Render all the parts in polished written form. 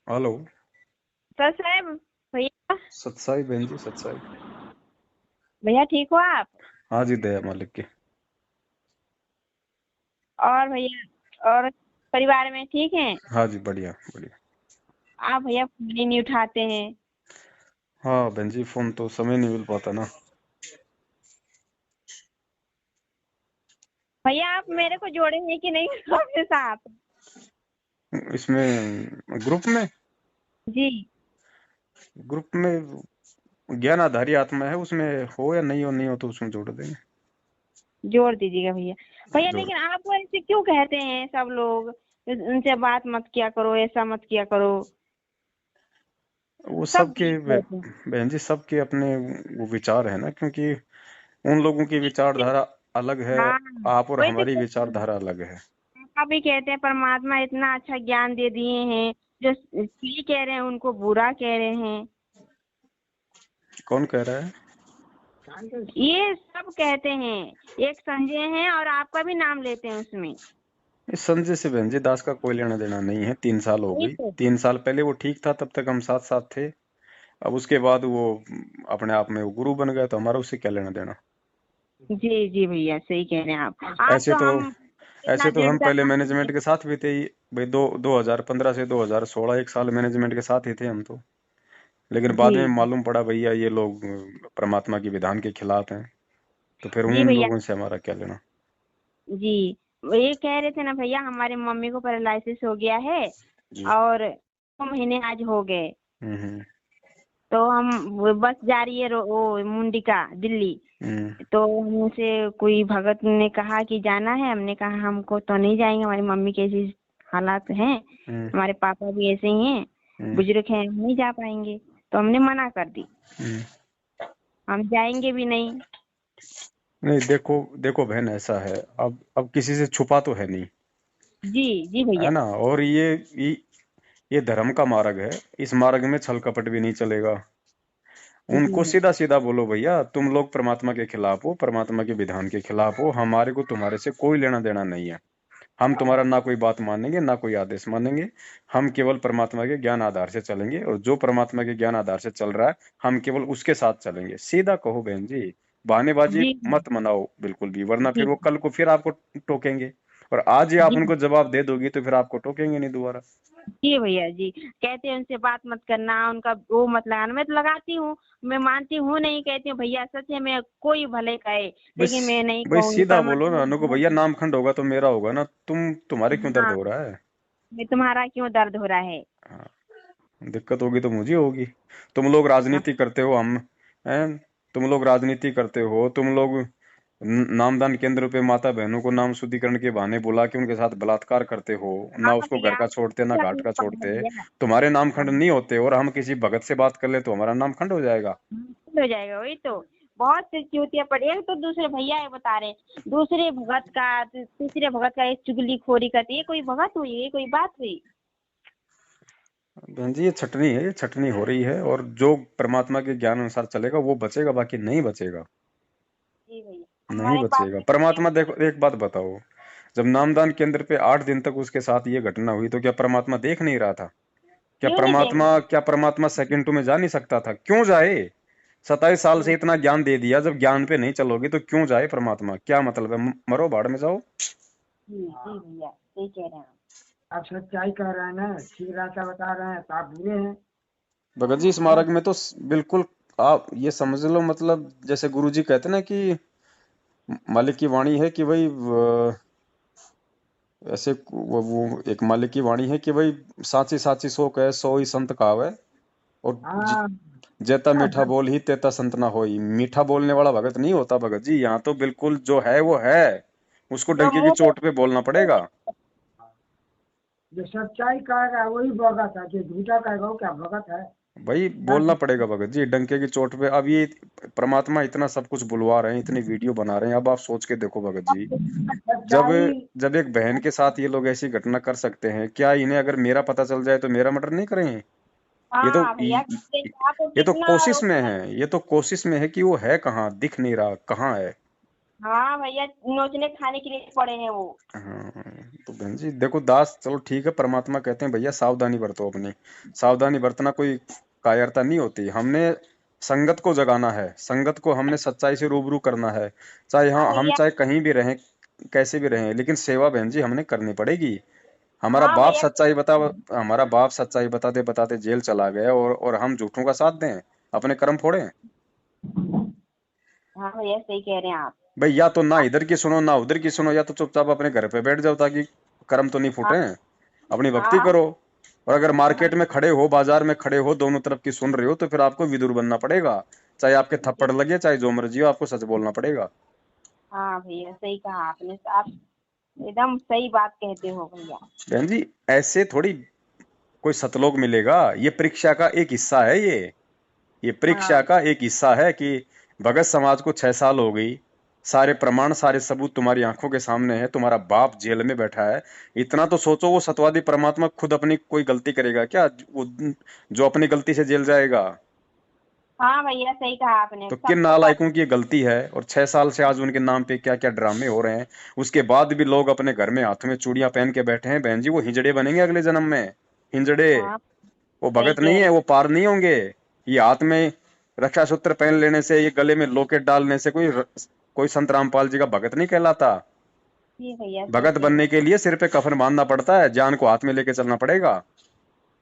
Hello. Sir साहब। भैया। सत्साई बहन जी, सत्साई। भैया ठीक हो आप? हाँ जी, दया मालिक की। और भैया और परिवार में ठीक हैं? हाँ जी, बढ़िया बढ़िया। आप भैया फोन ही नहीं उठाते हैं। हाँ बहन जी, फोन तो समय नहीं मिल पाता ना। भैया आप मेरे को जोड़े हैं कि नहीं अपने साथ? इसमें ग्रुप में जी। ग्रुप में ज्ञान आधारी आत्मा है, उसमें हो या नहीं हो, नहीं हो तो उसमें जोड़ देंगे। जोड़ दीजिएगा भैया। भैया जोड़। लेकिन आप ऐसे क्यों कहते हैं सब लोग? उनसे बात मत किया करो, ऐसा मत किया करो। वो सब सबके कहते हैं। बहन जी, सबके अपने वो विचार है ना, क्योंकि उन लोगों की विचारधारा अलग है। हाँ। आप और वही तो हमारी कहते हैं। विचारधारा अलग है। पापा भी कहते हैं परमात्मा इतना अच्छा ज्ञान दे दिए हैं, जो सही कह रहे हैं उनको बुरा कह रहे हैं। कौन कह रहा है? ये सब कहते हैं। एक संजय हैं और आपका भी नाम लेते हैं उसमें। इस संजय से बहन जी दास का कोई लेना देना नहीं है। 3 साल हो वही गई। तो। 3 साल पहले वो ठीक था, तब तक हम साथ साथ थे। अब उसके बाद वो अपने आप में वो गुरु बन गया, तो हमारा उससे क्या लेना देना। जी जी भैया सही कह रहे हैं आप। आज ऐसे तो तो हम इतना ऐसे तो हम दृढ़ता पहले मानेंगे। मैनेजमेंट के साथ भी थे ही। भाई 2015 से 2016 1 साल मैनेजमेंट के साथ ही थे हम तो। लेकिन जी बाद में मालूम पड़ा भैया ये लोग परमात्मा के विधान के खिलाफ हैं। तो फिर जी उन भैया। लोगों से हमारा क्या लेना। जी। ये कह रहे थे ना भैया, हमारे मम्मी को पैरालिसिस हो गया है। जी। और 2 महीने आज हो गए। हम्म। तो हम वो बस जा रही है वो मुंडिका दिल्ली। हम्म। तो हमसे कोई भगत ने कहा कि जाना है, हमने कहा हमको तो नहीं जाएंगे, हमारी मम्मी के ऐसी हालात हैं। हम्म। हमारे पापा भी ऐसे ही हैं, हम्म। बुजुर्ग हैं, हम नहीं जा पाएंगे। तो हमने मना कर दी, हम्म। हम जाएंगे भी नहीं। नहीं, देखो देखो बहन, ऐसा है। अब किसी से छुपा तो है नहीं, जी जी है भैया। ना। और ये धर्म का मार्ग है। इस मार्ग में छल कपट भी नहीं चलेगा। जी उनको भैया। सीधा सीधा बोलो भैया, तुम लोग परमात्मा के खिलाफ हो, परमात्मा के विधान के खिलाफ हो, हमारे को तुम्हारे से कोई लेना देना नहीं है। हम तुम्हारा ना कोई बात मानेंगे, ना कोई आदेश मानेंगे। हम केवल परमात्मा के ज्ञान आधार से चलेंगे, और जो परमात्मा के ज्ञान आधार से चल रहा है, हम केवल उसके साथ चलेंगे। सीधा कहो बहन जी। बहानेबाजी जी मत मनाओ बिल्कुल भी, वरना फिर जी वो कल को फिर आपको टोकेंगे। और आज ही आप जी उनको जवाब दे दोगी तो फिर आपको टोकेंगे नहीं दोबारा। जी भैया जी। कहते हैं उनसे बात मत करना, उनका वो मत लगाना। मैं तो लगाती हूँ। मैं मानती हूँ नहीं, कहती हूँ भैया सच है, मैं कोई भले कहे बस लेकिन मैं नहीं भाई, कहूंगी, सीधा बोलो परमात्मा ना ने उनको, बहुत भैया नाम खंड होगा तो मेरा होगा ना। तुम्हारे क्यों दर्द हाँ। हो रहा है? मैं तुम्हारा क्यों दर्द हो रहा है? हाँ, दिक्कत होगी तो मुझे होगी। तुम लोग हाँ। राजनीति करते हो, हम हैं। तुम लोग राजनीति करते हो, तुम लोग नामदान केंद्र पे माता बहनों को नाम शुद्धिकरण के बहाने बुला के उनके साथ बलात्कार करते हो। ना हाँ उसको घर भैया का आप छोड़ते, ना घाट अपनी का पकड़ छोड़ते। भैया। तुम्हारे नाम खंड हाँ, नहीं होते, और हम किसी भगत से बात कर ले तो हमारा नाम खंड हो जाएगा। हो जाएगा। वही तो। बहुत सी चूतिया पड़ी, एक तो दूसरे भैया ये बता रहे हैं, दूसरे भगत का तीसरे भगत का एक चुगलीखोरी करती है। ये कोई भगत हुई? ये कोई बात हुई? बहन जी, ये छटनी है, ये छटनी हो रही है। और जो परमात्मा के ज्ञान अनुसार चलेगा वो बचेगा, बाकी नहीं बचेगा। जी भैया। नहीं हमारे पास बचेगा। भी परमात्मा, देखो एक बात बताओ। जब नामदान केंद्र पे 8 दिन तक उसके साथ ये घटना हुई, तो क्या परमात्मा देख नहीं रहा था? क्यों नहीं देंगे? क्या परमात्मा सेकंड में जा नहीं सकता था? क्यों जाए? 27 साल से जी इतना ज्ञान दे दिया, जब ज्ञान पे नहीं चलोगे तो क्यों जाए परमात्मा? क्या मतलब है? मरो भाड़ में जाओ। जी जी भैया सही कह रहे हैं आप। आप सच्चाई कह रहे हैं ना, ठीक रास्ता बता रहे हैं, तो आप बुरे हैं। भगत जी, इस हैं? मार्ग में तो बिल्कुल आप ये समझ लो, मतलब जैसे गुरु जी कहते हैं ना कि मालिक की वाणी है कि भाई ऐसे वो एक मालिक की वाणी है कि भाई, साची साची सो कहे, सो ही संत कहावे। और हाँ। जेता मीठा बोल ही तेता संत ना होई। मीठा बोलने वाला भगत नहीं होता भगत जी। यहाँ तो बिल्कुल जो है वो है। उसको जो डंके की मुंह पे चोट पे बोलना पड़ेगा। जो सच्चाई कहेगा वही भगत है, जो झूठा कहेगा वो क्या भगत है? भाई बोलना पड़ेगा भगत जी, डंके की चोट पे। अब ये परमात्मा इतना सब कुछ बुलवा रहे हैं, इतनी वीडियो बना रहे हैं। अब आप सोच के देखो भगत जी। जब सच्चाई। जब एक बहन के साथ ये लोग ऐसी घटना कर सकते हैं, क्या इन्हें अगर मेरा पता चल जाए तो मेरा मर्डर नहीं करेंगे? ये तो हाँ भैया आप ये तो कितना कोशिश में रोकना। है, ये तो कोशिश में है कि वो है कहाँ, दिख नहीं रहा कहाँ है। हाँ भैया, नोचने खाने के लिए पड़े हैं वो। हाँ, तो बहन जी देखो दास, चलो ठीक है, परमात्मा कहते हैं भैया सावधानी बरतो अपनी। सावधानी बरतना कोई कायरता नहीं होती। हमने संगत को जगाना है, संगत को हमने सच्चाई से रूबरू करना है। चाहे हाँ हम भैया। चाहे कहीं भी रहें, कैसे भी रहें, लेकिन सेवा बहन जी हमने करनी पड़ेगी। हमारा हाँ बाप भैया। सच्चाई बता हमारा बाप सच्चाई बताते बताते जेल चला गया, और हम झूठों का साथ दें, अपने कर्म फोड़ें। हाँ भैया, सही कह रहे हैं आप। भाई या तो ना इधर की सुनो ना उधर की सुनो, या तो चुपचाप अपने घर पे बैठ जाओ ताकि कर्म तो नहीं हाँ फूटे, अपनी भक्ति हाँ करो। और अगर हाँ। मार्केट में खड़े हो, बाजार में खड़े हो, दोनों तरफ की सुन रहे हो, तो फिर आपको विदुर बनना पड़ेगा। चाहे आपके थप्पड़ जी। लगे, चाहे जो मर्जी हो, आपको सच बोलना पड़ेगा। हाँ भैया, सही कहा आपने। आप एकदम सही बात कहते हो भैया। बहन जी ऐसे थोड़ी कोई सतलोक मिलेगा। ये परीक्षा का एक हिस्सा है, ये परीक्षा हाँ का एक हिस्सा है कि भगत समाज को 6 साल हो गई, सारे प्रमाण सारे सबूत तुम्हारी आंखों के सामने है, तुम्हारा बाप जेल में बैठा है। इतना तो सोचो, वो सतवादी परमात्मा खुद अपनी कोई गलती करेगा क्या, वो जो अपनी गलती से जेल जाएगा? हाँ भैया, सही कहा आपने। तो किन सबको कर। नालायकों की ये गलती है, और 6 साल से आज उनके नाम पे क्या क्या ड्रामे हो रहे हैं। उसके बाद भी लोग अपने घर में हाथ में चूड़ियां पहन के बैठे हैं। बहन जी वो हिजड़े बनेंगे अगले जन्म में, हिजड़े। हाँ, वो सही भगत कह नहीं रहे है, हैं। वो पार नहीं होंगे। ये हाथ में रक्षा सूत्र पहन लेने से, ये गले में लॉकेट डालने से कोई संत रामपाल जी का भगत नहीं कहलाता। जी भैया, सही भगत कह रहे बनने हैं। के लिए सिर पे कफन बांधना पड़ता है, जान को हाथ में लेके चलना पड़ेगा।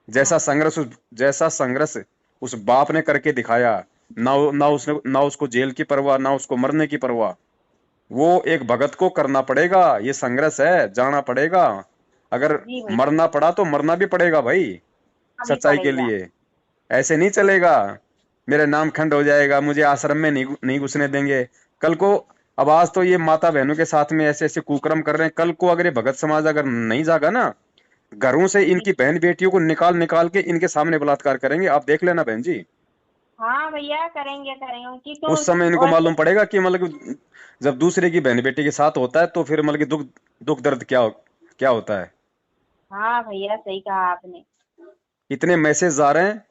जैसा हाँ संघर्ष जैसा संघर्ष उस बाप ने करके दिखाया, ना उसको जेल की परवाह, ना उसको मरने की परवाह। वो एक भगत को करना पड़ेगा, ये संघर्ष है, जाना पड़ेगा। अगर जी भैया। मरना पड़ा तो मरना भी पड़ेगा भाई, अभी सच्चाई के पड़ेगा। लिए। ऐसे नहीं चलेगा, मेरा नाम खंड हो जाएगा, मुझे आश्रम में नहीं घुसने देंगे कल को। अब आज तो ये माता बहनों के साथ में ऐसे ऐसे कुकर्म कर रहे हैं, कल को अगर ये भगत समाज अगर नहीं जागा ना, घरों से जी। इनकी बहन बेटियों को निकाल निकाल के इनके सामने बलात्कार करेंगे, आप देख लेना बहन जी। हाँ भैया, करेंगे करेंगे उनकी तो। उस समय इनको और मालूम पड़ेगा कि मतलब कि जब दूसरे की बहन बेटी के साथ होता है तो फिर मतलब कि दुख दुख दर्द क्या होता है। हाँ भैया, सही कहा आपने। इतने मैसेज आ रहे हैं,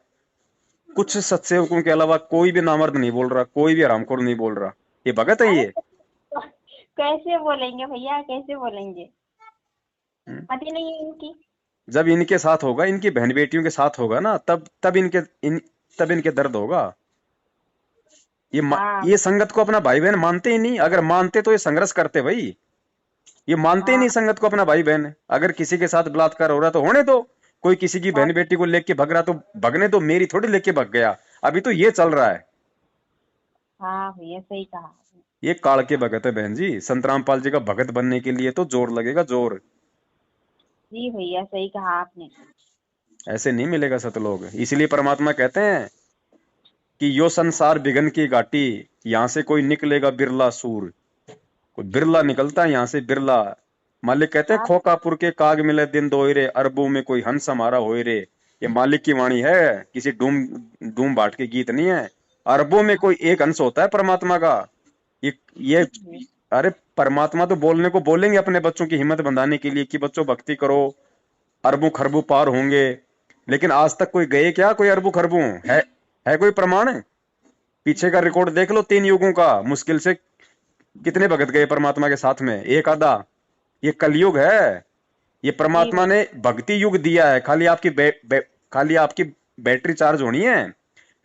कुछ सत्सेवकों के अलावा कोई भी नामर्द नहीं बोल रहा, कोई भी हरामखोर नहीं बोल रहा। ये भगत है अरे ये? तो कैसे बोलेंगे भैया, कैसे बोलेंगे? हम्म? पति नहीं है इनकी। जब इनके साथ होगा, इनकी बहन बेटियों के साथ होगा ना, तब इनके दर्द होगा। हाँ ये संगत को अपना भाई बहन मानते ही नहीं। अगर मानते तो ये संघर्ष करते भाई। ये मानते ही हाँ नहीं संगत को अपना भाई बहन। अगर किसी के साथ बलात्कार हो रहा तो होने दो, कोई किसी की हाँ बहन बेटी को लेके भग रहा तो भगने दो, मेरी थोड़ी लेके भग गया। अभी तो ये चल रहा है। हाँ भैया, सही कहा आपने। ये काल के भगत है बहन जी। संत रामपाल जी का भगत बनने के लिए तो जोर लगेगा, जोर। जी भैया, सही कहा आपने। ऐसे नहीं मिलेगा सतलोक। इसलिए परमात्मा कहते हैं कि यो संसार बिघन की घाटी, यहां से कोई निकलेगा बिरला सूर। कोई बिरला निकलता है यहाँ से, बिरला। मालिक कहते हैं हाँ खोकापुर के काग मिले दिन दोयरे, अरबों में कोई हंस हमारा होए रे। ये मालिक की वाणी है, किसी डूम डूम बाट के गीत नहीं है। अरबों में कोई एक अंश होता है परमात्मा का। ये जी अरे परमात्मा तो बोलने को बोलेंगे अपने बच्चों की हिम्मत बंधाने के लिए कि बच्चों भक्ति करो, अरबों खरबों पार होंगे। लेकिन आज तक कोई गए क्या, कोई अरबों खरबों है कोई प्रमाण? पीछे का रिकॉर्ड देख लो, 3 युगों का मुश्किल से कितने भगत गए परमात्मा के साथ में, एक आधा। ये कलयुग है। ये जी परमात्मा भैया। ने भक्ति युग दिया है, खाली आपकी बैटरी चार्ज होनी है।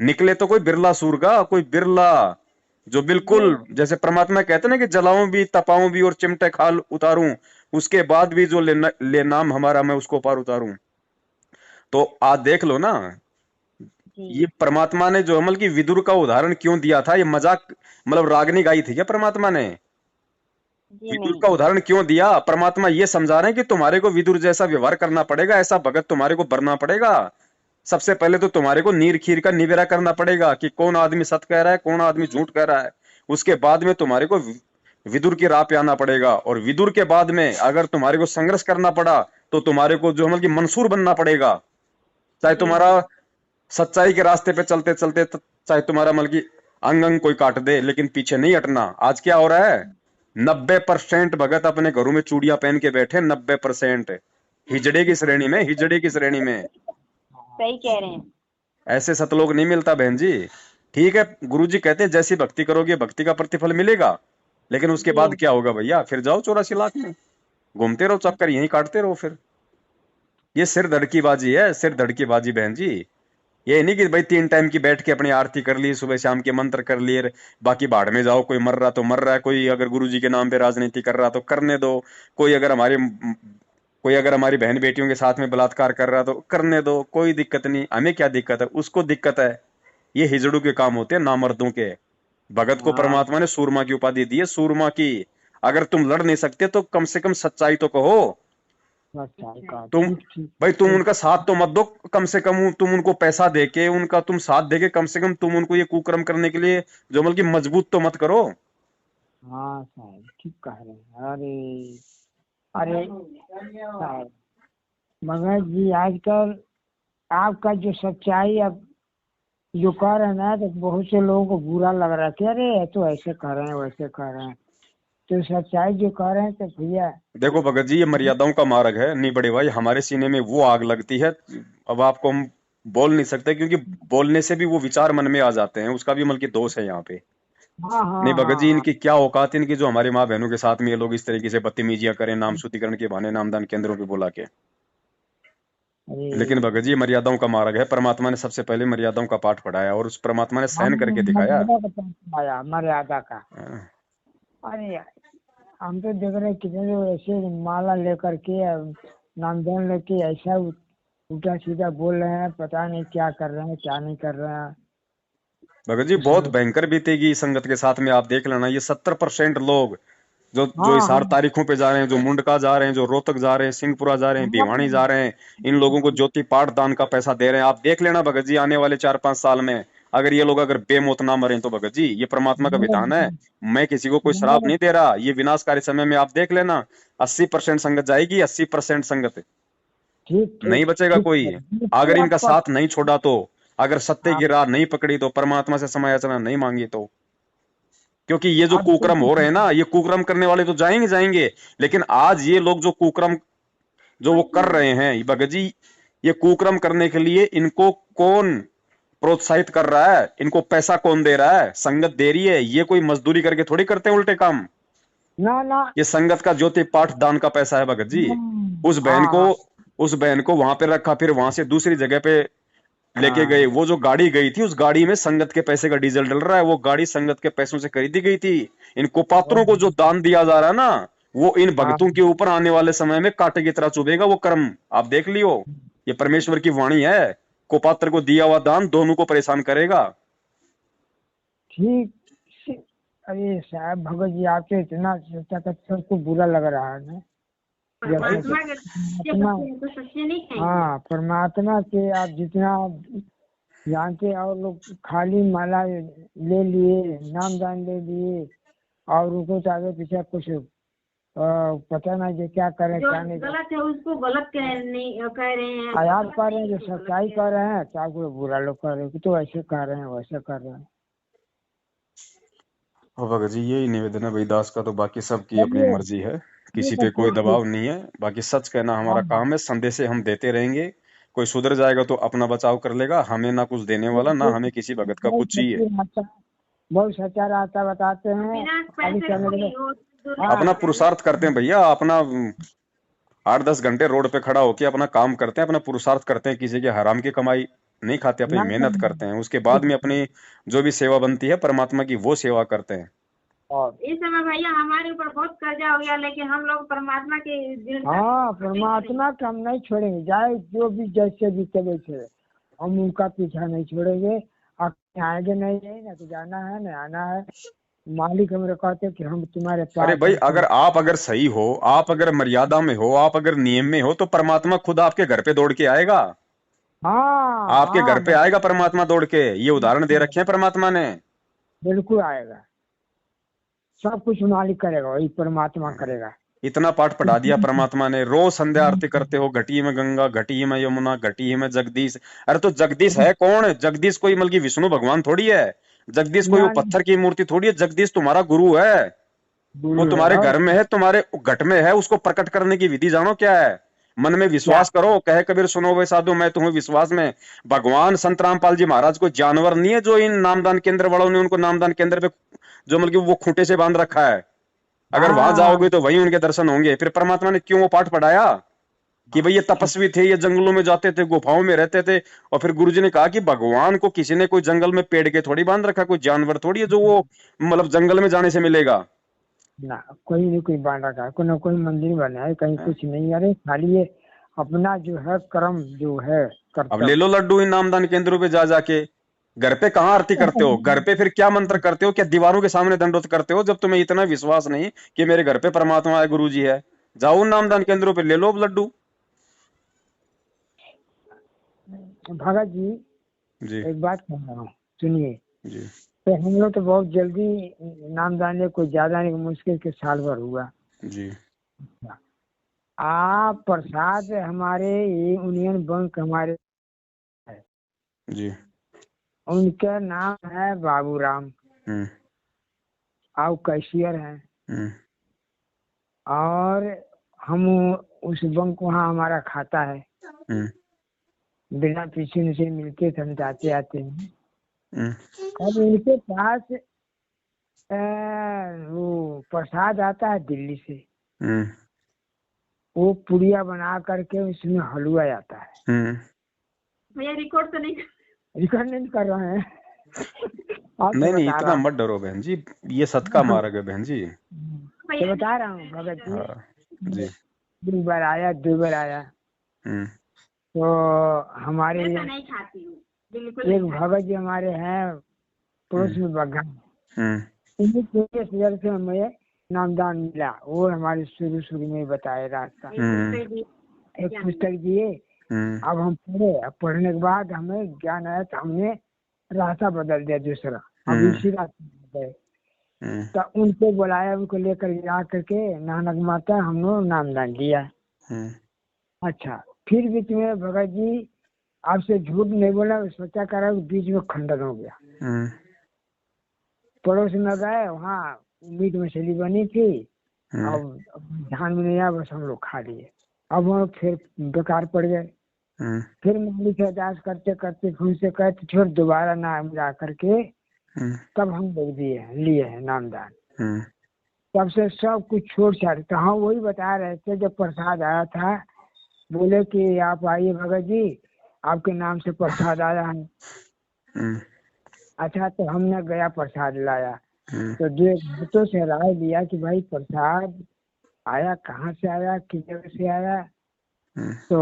निकले तो कोई बिरला सूर का, कोई बिरला जो जी बिल्कुल जैसे परमात्मा कहते ना कि जलाऊं भी तपाऊं भी और चिमटे खाल उतारूं, उसके बाद भी जो ले नाम हमारा मैं उसको पार उतारूं। तो आज देख लो ना, जी ये परमात्मा ने जो अमल की विदुर का उदाहरण क्यों दिया था, ये मजाक मतलब रागनी गाई थी क्या परमात्मा ने? जी विदुर नहीं। का उदाहरण क्यों दिया? परमात्मा ये समझा रहे हैं कि तुम्हारे को विदुर जैसा व्यवहार करना पड़ेगा, ऐसा भगत तुम्हारे को बनना पड़ेगा। सबसे पहले तो तुम्हारे को नीर खीर का निवेरा करना पड़ेगा कि कौन आदमी सत कह रहा है, कौन आदमी झूठ कह रहा है। उसके बाद में तुम्हारे को विदुर की राह पे आना पड़ेगा, और विदुर के बाद में अगर तुम्हारे को संघर्ष करना पड़ा तो तुम्हारे को जो मतलब कि मंसूर बनना पड़ेगा। चाहे जी तुम्हारा भैया। सच्चाई के रास्ते पे चलते चलते चाहे तुम्हारा मतलब कि अंग अंग कोई काट दे, लेकिन पीछे नहीं हटना। आज क्या हो रहा है, 90% भगत अपने घरों में चूड़ियां पहन के बैठे, 90% हिजड़े की श्रेणी में, हिजड़े की श्रेणी में। सही कह रहे हैं। ऐसे सतलोक नहीं मिलता बहन जी। ठीक है, गुरु जी कहते हैं जैसी भक्ति करोगे भक्ति का प्रतिफल मिलेगा। लेकिन उसके जी बाद क्या होगा भैया, फिर जाओ 84 लाख में घूमते रहो, चक्कर यहीं काटते रहो फिर। ये सिर धड़ की बाजी है, सिर धड़ की बाजी बहन जी। ये नहीं कि भाई 3 टाइम की बैठ के अपनी आरती कर ली, सुबह शाम के मंत्र कर लिए, बाकी भाड़ में जाओ। कोई मर रहा तो मर रहा है, कोई अगर गुरु जी के नाम पे राजनीति कर रहा तो करने दो, कोई अगर हमारी बहन बेटियों के साथ में बलात्कार कर रहा तो करने दो, कोई दिक्कत नहीं, हमें क्या दिक्कत है, उसको दिक्कत है। ये हिजड़ों के काम होते हैं, नामर्दों के। भगत को हाँ परमात्मा ने सूरमा की उपाधि दी है, सूरमा की। अगर तुम लड़ नहीं सकते तो कम से कम सच्चाई तो कहो। सच्चाई का, तुम ठीक ठीक भाई तुम ठीक। उनका साथ तो मत दो, कम से कम तुम उनको पैसा देके, उनका तुम साथ देके, कम से कम तुम उनको ये कुकर्म करने के लिए जो बल्कि मजबूत तो मत करो। हाँ साहब ठीक कह रहे हैं। अरे अरे साहब, मगर जी आजकल आपका जो सच्चाई अब जो कह रहे हैं ना, तो बहुत से लोगों को बुरा लग रहा है कि अरे ये तो ऐसे कर रहे हैं वैसे कर रहे हैं। तो सच्चाई जो कह रहे हैं तो भैया, देखो भगत जी, ये मर्यादाओं का मार्ग है, नहीं बड़े भाई, हमारे सीने में वो आग लगती है। अब आपको हम बोल नहीं सकते, क्योंकि बोलने से भी वो विचार मन में आ जाते हैं, उसका भी मतलब दोष है यहाँ पे। हाँ हाँ नहीं भगत हाँ जी, हाँ। इनकी क्या औकात है, इनकी जो हमारी माँ बहनों के साथ में ये लोग इस तरीके से बदतमीजियां करें, नाम शुद्धिकरण के बहाने नामदान केंद्रों पे बुला के। लेकिन अरे भगत जी, ये मर्यादाओं का मार्ग है, परमात्मा ने सबसे पहले मर्यादाओं का पाठ पढ़ाया और उस परमात्मा ने हम सहन करके दिखाया। मर्यादा का पाठ आया, मर्यादा का। हाँ। अरे यार, हम तो देख रहे हैं कितने लोग ऐसे माला लेकर के नामदान लेके ऐसा उल्टा सीधा बोल रहे हैं, पता नहीं क्या कर रहे हैं क्या नहीं कर रहे हैं। भगत जी, कुछ बहुत समझ। भयंकर बीतेगी इस संगत के साथ में, आप देख लेना। ये 70% लोग जो जो हाँ इस हाँ 8 तारीखों पे जा रहे हैं, जो मुंडका जा रहे हैं, जो रोहतक जा रहे हैं, सिंहपुरा जा रहे हैं, हाँ भिवानी जा रहे हैं, इन लोगों को ज्योति पाठ दान का पैसा दे रहे हैं। आप देख लेना भगत जी, आने वाले 4-5 साल में अगर ये लोग अगर बेमौत ना मरे तो भगत जी, ये परमात्मा का विधान है। मगर मैं किसी को कोई श्राप मगर नहीं दे रहा, ये विनाशकारी समय में आप देख लेना, 80% संगत जाएगी, 80% संगत, ठीक नहीं ठीक बचेगा ठीक कोई। है, बिल्कुल अगर इनका आपका। साथ नहीं छोड़ा तो, अगर सत्य हाँ, की राह नहीं पकड़ी तो, परमात्मा से समायाचना नहीं मांगी तो। क्योंकि ये जो अब तो कुकर्म हो रहे हैं ना, ये कुकर्म करने वाले तो जाएंगे जाएंगे, लेकिन आज ये लोग जो कुकर्म जो वो कर रहे हैं भगत जी, ये कुकर्म करने के लिए इनको कौन प्रोत्साहित कर रहा है, इनको पैसा कौन दे रहा है, संगत दे रही है। ये कोई मजदूरी करके थोड़ी करते हैं उल्टे काम, ना ना। ये संगत का ज्योति पाठ दान का पैसा है भगत जी। उस बहन हाँ को हाँ उस बहन को वहां पे रखा, फिर वहां से दूसरी जगह पे लेके गए। हाँ वो जो गाड़ी गई थी, उस गाड़ी में संगत के पैसे का डीजल डल रहा है, वो गाड़ी संगत के पैसों से खरीदी गई थी। इन कुपात्रों को जो दान दिया जा रहा है ना, वो इन हाँ भक्तों के ऊपर आने वाले समय में कांटे की तरह चुभेगा वो कर्म, आप देख लियो। ये परमेश्वर की वाणी है, कुपात्र को दिया हुआ दान दोनों को परेशान करेगा। ठीक अरे साहब भगत जी, आपसे इतना सोचा कर सबको बुरा लग रहा है ना। जैसे परमात्मा के सच्चे परमात्मा, भक्त हैं, तो सच्चे नहीं कहेंगे। हाँ परमात्मा के आप जितना जानते हैं, और लोग खाली माला ले लिए, नामदान ले लिए, और उनको तो आगे पीछे कुछ पता नहीं जो क्या करें जो क्या नहीं करें। गलत है उसको गलत कह रहे हैं। आप कह रहे हैं जो सच्चाई कह रहे हैं, तो आपको बुरा लोग कह रहे हैं कि तो ऐसे कर रहे हैं वैसे कर रहे हैं। और भगत जी, यही निवेदन है भाई दास का, तो बाकी सबकी अपनी चलिए मर्जी है, किसी ठीक है, पे कोई ठीक ठीक। दबाव नहीं है। बाकी सच कहना हाँ हमारा हाँ काम है, संदेशे हम देते रहेंगे। कोई सुधर जाएगा तो अपना बचाव कर लेगा, हमें ना कुछ देने वाला, ठीक ना ठीक। हमें किसी भगत का बहुत कुछ चाहिए। सच्ची रास्ता, बहुत सच्चा रास्ता बताते हैं। बिना आगे पैसे चलने के कोई लिए। वो अपना हाँ पुरुषार्थ करते हैं भैया, अपना 8-10 घंटे रोड पे खड़ा होके अपना काम करते हैं, अपना पुरुषार्थ करते हैं, किसी के हराम की कमाई नहीं खाते, अपनी ना ना, मेहनत करते हैं, उसके बाद ठीक में ठीक। अपनी जो भी सेवा बनती है परमात्मा की, वो सेवा करते हैं। और इस समय भैया हमारे ऊपर बहुत कर्जा हो गया, लेकिन हम लोग परमात्मा के दिल हाँ परमात्मा का हम नहीं छोड़ेंगे, चाहे जो भी जैसे भी चले थे, हम उनका पीछा नहीं छोड़ेंगे। आप आएंगे नहीं, नहीं ना तो जाना है ना आना है। मालिक हमें कहते कि हम तुम्हारे अरे पास भाई, हैं अगर तुम। आप अगर सही हो, आप अगर मर्यादा में हो, आप अगर नियम में हो, तो परमात्मा खुद आपके घर पे दौड़ के आएगा। हाँ आपके घर हाँ पे आएगा परमात्मा दौड़ के, ये उदाहरण दे रखे हैं परमात्मा ने। बिल्कुल आएगा। सब कुछ मालिक करेगा, वही परमात्मा करेगा। इतना पाठ पढ़ा दिया परमात्मा ने, रोज संध्या आरती करते हो, घटी में गंगा, घटी में यमुना, घटी में जगदीश। अरे तो जगदीश है कौन? जगदीश कोई मतलब विष्णु भगवान थोड़ी है, जगदीश कोई वो ना पत्थर की मूर्ति थोड़ी है, जगदीश तुम्हारा गुरु है। वो गुरु है तुम्हारे और घर में है, तुम्हारे घट में है, उसको प्रकट करने की विधि जानो क्या है? मन में क्या। विश्वास करो, कहे कबीर सुनो वे साधु मैं तुम्हें विश्वास में। भगवान संत रामपाल जी महाराज कोई जानवर नहीं है जो इन नामदान केंद्र वालों ने उनको नामदान केंद्र पे जो मतलब वो खूंटे से बांध रखा है। अगर वहां हाँ जाओगे तो वहीं उनके दर्शन होंगे। फिर परमात्मा ने क्यों वो पाठ पढ़ाया कि भाई ये तपस्वी थे, ये जंगलों में जाते थे, गुफाओं में रहते थे। और फिर गुरुजी ने कहा कि भगवान को किसी ने कोई जंगल में पेड़ के थोड़ी बांध रखा, कोई जानवर थोड़ी है जो वो मतलब जंगल में जाने से मिलेगा। ना, कोई नहीं कोई बांध रखा है, कोई ना कोई मंदिर बना है, कहीं कुछ नहीं। अरे खाली ये अपना जो है कर्म जो है अब ले कर्तव्य। लो लड्डू इन नामदान केंद्रों पे जा जाके। घर पे कहाँ आरती करते हो? घर पे फिर क्या मंत्र करते हो? क्या दीवारों के सामने दंडोत करते हो? जब तुम्हें इतना विश्वास नहीं कि मेरे घर पे परमात्मा है, गुरु जी है, जाओ उन नामदान केंद्रों पे ले लो अब लड्डू। भगत जी जी एक बात कह रहा हूँ, सुनिए। जी तो हम लोग तो बहुत जल्दी नाम दाने को ज्यादा नहीं, मुश्किल के साल भर हुआ। जी आप प्रसाद हमारे ये यूनियन बैंक हमारे है, जी। उनका नाम है बाबूराम, हम्म आप कैशियर हैं। हम्म और हम उस बैंक वहाँ हमारा खाता है, हम्म बिना पीछे उनसे मिलते थे, हम जाते आते हैं। हम्म अब उनके पास वो प्रसाद आता है दिल्ली से, हम्म वो पुड़िया बना करके उसमें हलवा आता है। हम्म। भैया रिकॉर्ड तो नहीं रिकॉर्ड नहीं कर रहे हैं नहीं आपको नहीं, बता रहा इतना हूँ। मत डरो बहन जी, ये सत का मार्ग है बहन जी। तो बता रहा हूँ भगत जी। हाँ जी। एक बार आया, दो बार आया, हम्म तो हमारे मैं तो यहाँ नहीं खाती हूँ, बिल्कुल एक नहीं खाती। भगत जी हमारे हैं पड़ोस में बग्घा, हम्म उन्हीं के नजर से हमें नामदान मिला। वो हमारे शुरू शुरू में बताए रास्ता, एक पुस्तक दिए। हम्म अब हम पढ़े, अब पढ़ने के बाद हमें ज्ञान आया, तो हमने रास्ता बदल दिया दूसरा, अब इसी रास्ते पे गए। हम्म तो उनको बुलाया, उनको लेकर जा करके नानक माता हम लोग नामदान दिया। हम्म अच्छा, फिर बीच में भगत जी आपसे झूठ नहीं बोला, सोचा कर बीच में खंडन हो गया। हम्म पड़ोस में गए, वहाँ मीट मछली बनी थी, हम्म अब ध्यान में नहीं आया, बस हम लोग खा लिए। अब वो फिर बेकार पड़ गए। हम्म फिर मालिक से अरदास करते करते फिर से कहते, फिर दोबारा नाम जा करके तब हम लोग लिए हैं नामदान। हम्म तब से सब कुछ छोड़ छाड़। तो हम वही बता रहे थे, जब प्रसाद आया था, बोले कि आप आइए भगत जी, आपके नाम से प्रसाद आया है। हम्म अच्छा, तो हमने गया प्रसाद लाया, हम्म तो दो भक्तों से राय दिया कि भाई प्रसाद आया, कहाँ से आया, किस जगह से आया। तो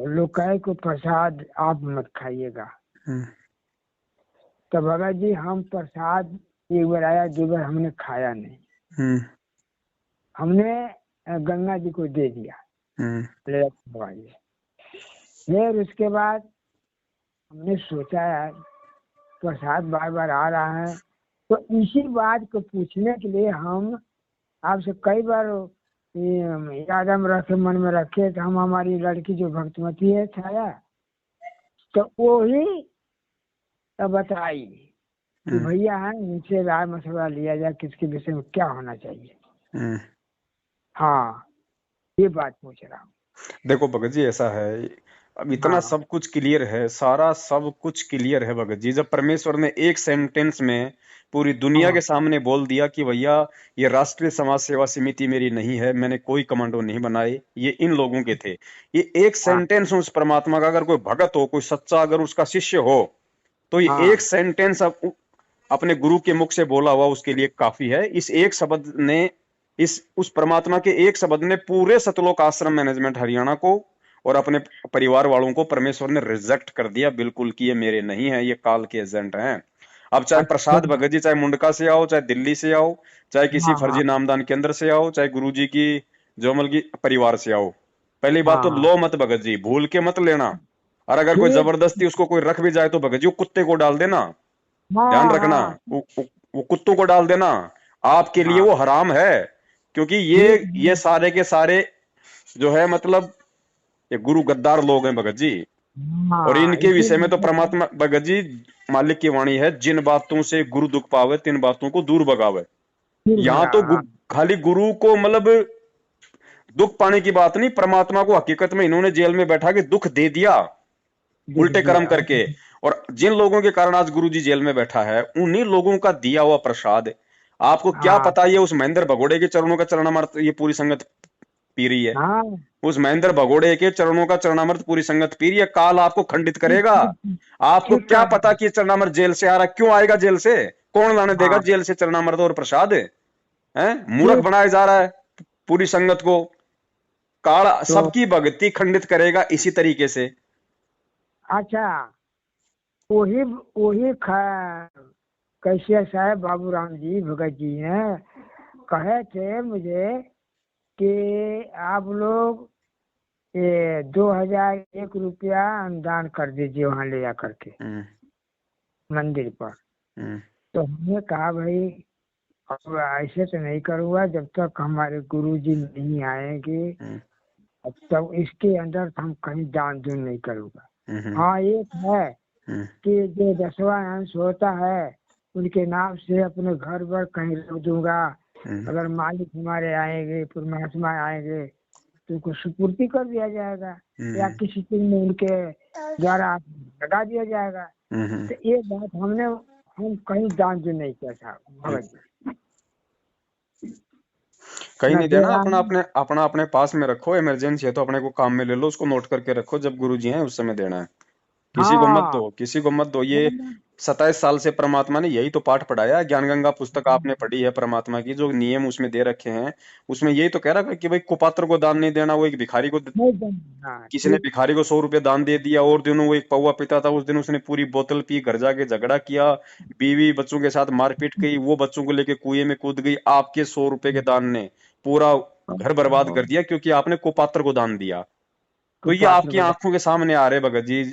लोग कहे को प्रसाद आप मत खाइएगा। तो भगत जी हम प्रसाद एक बार आया, दो बार हमने खाया नहीं, हमने गंगा जी को दे दिया, ले खवाइए। फिर उसके बाद हमने सोचा यार प्रसाद बार बार आ रहा है, तो इसी बात को पूछने के लिए हम आपसे कई बार याद हम रखे, मन में रखे। तो हम हमारी लड़की जो भक्तमती है छाया, तो वो ही बताई कि भैया है, उनसे राय मशवरा लिया जाए किसके विषय में क्या होना चाहिए। हाँ, ये बात पूछ रहा हूँ। देखो भगत जी ऐसा है, अब इतना हाँ सब कुछ क्लियर है, सारा सब कुछ क्लियर है भगत जी। जब परमेश्वर ने एक सेंटेंस में पूरी दुनिया हाँ के सामने बोल दिया कि भैया ये राष्ट्रीय समाज सेवा समिति मेरी नहीं है, मैंने कोई कमांडो नहीं बनाए, ये इन लोगों के थे। ये एक हाँ सेंटेंस उस परमात्मा का, अगर कोई भगत हो, कोई सच्चा अगर उसका शिष्य हो, तो ये हाँ एक सेंटेंस अपने गुरु के मुख से बोला हुआ उसके लिए काफी है। इस एक शब्द ने, इस उस परमात्मा के एक शब्द ने पूरे सतलोक आश्रम मैनेजमेंट हरियाणा को और अपने परिवार वालों को परमेश्वर ने रिजेक्ट कर दिया बिल्कुल कि ये मेरे नहीं है, ये काल के एजेंट हैं। अब चाहे अच्छा प्रसाद भगत जी चाहे मुंडका से आओ, चाहे दिल्ली से आओ, चाहे किसी हाँ हाँ फर्जी नामदान केंद्र से आओ, चाहे गुरु जी की जोमल की परिवार से आओ, पहली बात हाँ तो हाँ लो मत भगत जी, भूल के मत लेना। और अगर कोई ठीक। जबरदस्ती उसको कोई रख भी जाए तो भगत जी वो कुत्ते को डाल देना, ध्यान हाँ रखना। हाँ वो कुत्तों को डाल देना, आपके लिए हाँ वो हराम है। क्योंकि ठीक ये सारे के सारे जो है मतलब ये गुरु गद्दार लोग हैं भगत जी। और हाँ, इनके विषय में तो इसीलिए परमात्मा भगत जी मालिक की वाणी है, जिन बातों से गुरु दुख पावे तिन बातों को दूर भगावे। फिर यहाँ तो भगा। हाँ खाली गुरु को मतलब दुख पाने की बात नहीं, परमात्मा को हकीकत में इन्होंने जेल में बैठा के दुख दे दिया दुख उल्टे कर्म दिया। करके। और जिन लोगों के कारण आज गुरु जी जेल में बैठा है, उन्हीं लोगों का दिया हुआ प्रसाद आपको क्या हाँ पता ये उस महेंद्र भगोड़े के चरणों का चरणामृत ये पूरी संगत पी रही है। हाँ। उस महेंद्र भगोड़े के चरणों का चरणामृत पूरी संगत पी रही है, काल आपको खंडित ठीक करेगा। ठीक आपको ठीक क्या कह रहे पता हैं। कि ये चरणामृत जेल से आ रहा है, क्यों आएगा जेल से, कौन लाने देगा हाँ जेल से चरणामृत और प्रसाद है। मूर्ख ठीक। बनाया जा रहा है पूरी संगत को। काल तो सबकी भक्ति खंडित करेगा इसी तरीके से। अच्छा, वही वही कैसे साहब बाबूराम जी भगत जी ने कहे थे मुझे कि आप लोग ये 2001 रुपया अनुदान कर दीजिए वहाँ ले जा करके हम्म, मंदिर पर। हम्म, तो हमने कहा भाई अब ऐसे तो नहीं करूँगा जब तक हमारे गुरुजी नहीं आएंगे, हम्म, अब तक इसके अंदर हम कहीं दान दून नहीं करूँगा। हम्म, हाँ एक है हम्म, कि जो 10वां अंश होता है उनके नाम से अपने घर पर कहीं रख दूंगा। हम्म, अगर मालिक हमारे आएंगे, परमात्मा आएंगे तो उनको सुपूर्ति कर दिया जाएगा या हम्म, किसी चीज में उनके द्वारा लगा दिया जाएगा। हम्म। तो ये बात हम कहीं दान जो नहीं किया था भगत जी, कहीं न नहीं दे देना, रहा अपना हूँ। अपने अपना अपने पास में रखो, इमरजेंसी है तो अपने को काम में ले लो, उसको नोट करके रखो, जब गुरुजी हैं उस समय देना है। किसी को मत हाँ दो, किसी को मत दो। ये 27 साल से परमात्मा ने यही तो पाठ पढ़ाया है। ज्ञान गंगा पुस्तक आपने पढ़ी है, परमात्मा की जो नियम उसमें दे रखे हैं, उसमें यही तो कह रहा है कि भाई कुपात्र को दान नहीं देना। वो एक भिखारी को, नहीं देना। हाँ किसी ने ठीक। भिखारी को 100 रुपये दान दे दिया, और दिनों वो एक पौवा पीता था, उस दिन उसने पूरी बोतल पी, घर जाके झगड़ा किया, बीवी बच्चों के साथ मारपीट की, वो बच्चों को लेके कुएं में कूद गई। आपके 100 रुपए के दान ने पूरा घर बर्बाद कर दिया, क्योंकि आपने कुपात्र को दान दिया। तो ये कुपात्र आपकी को आंखों के सामने आ रहे भगत जी,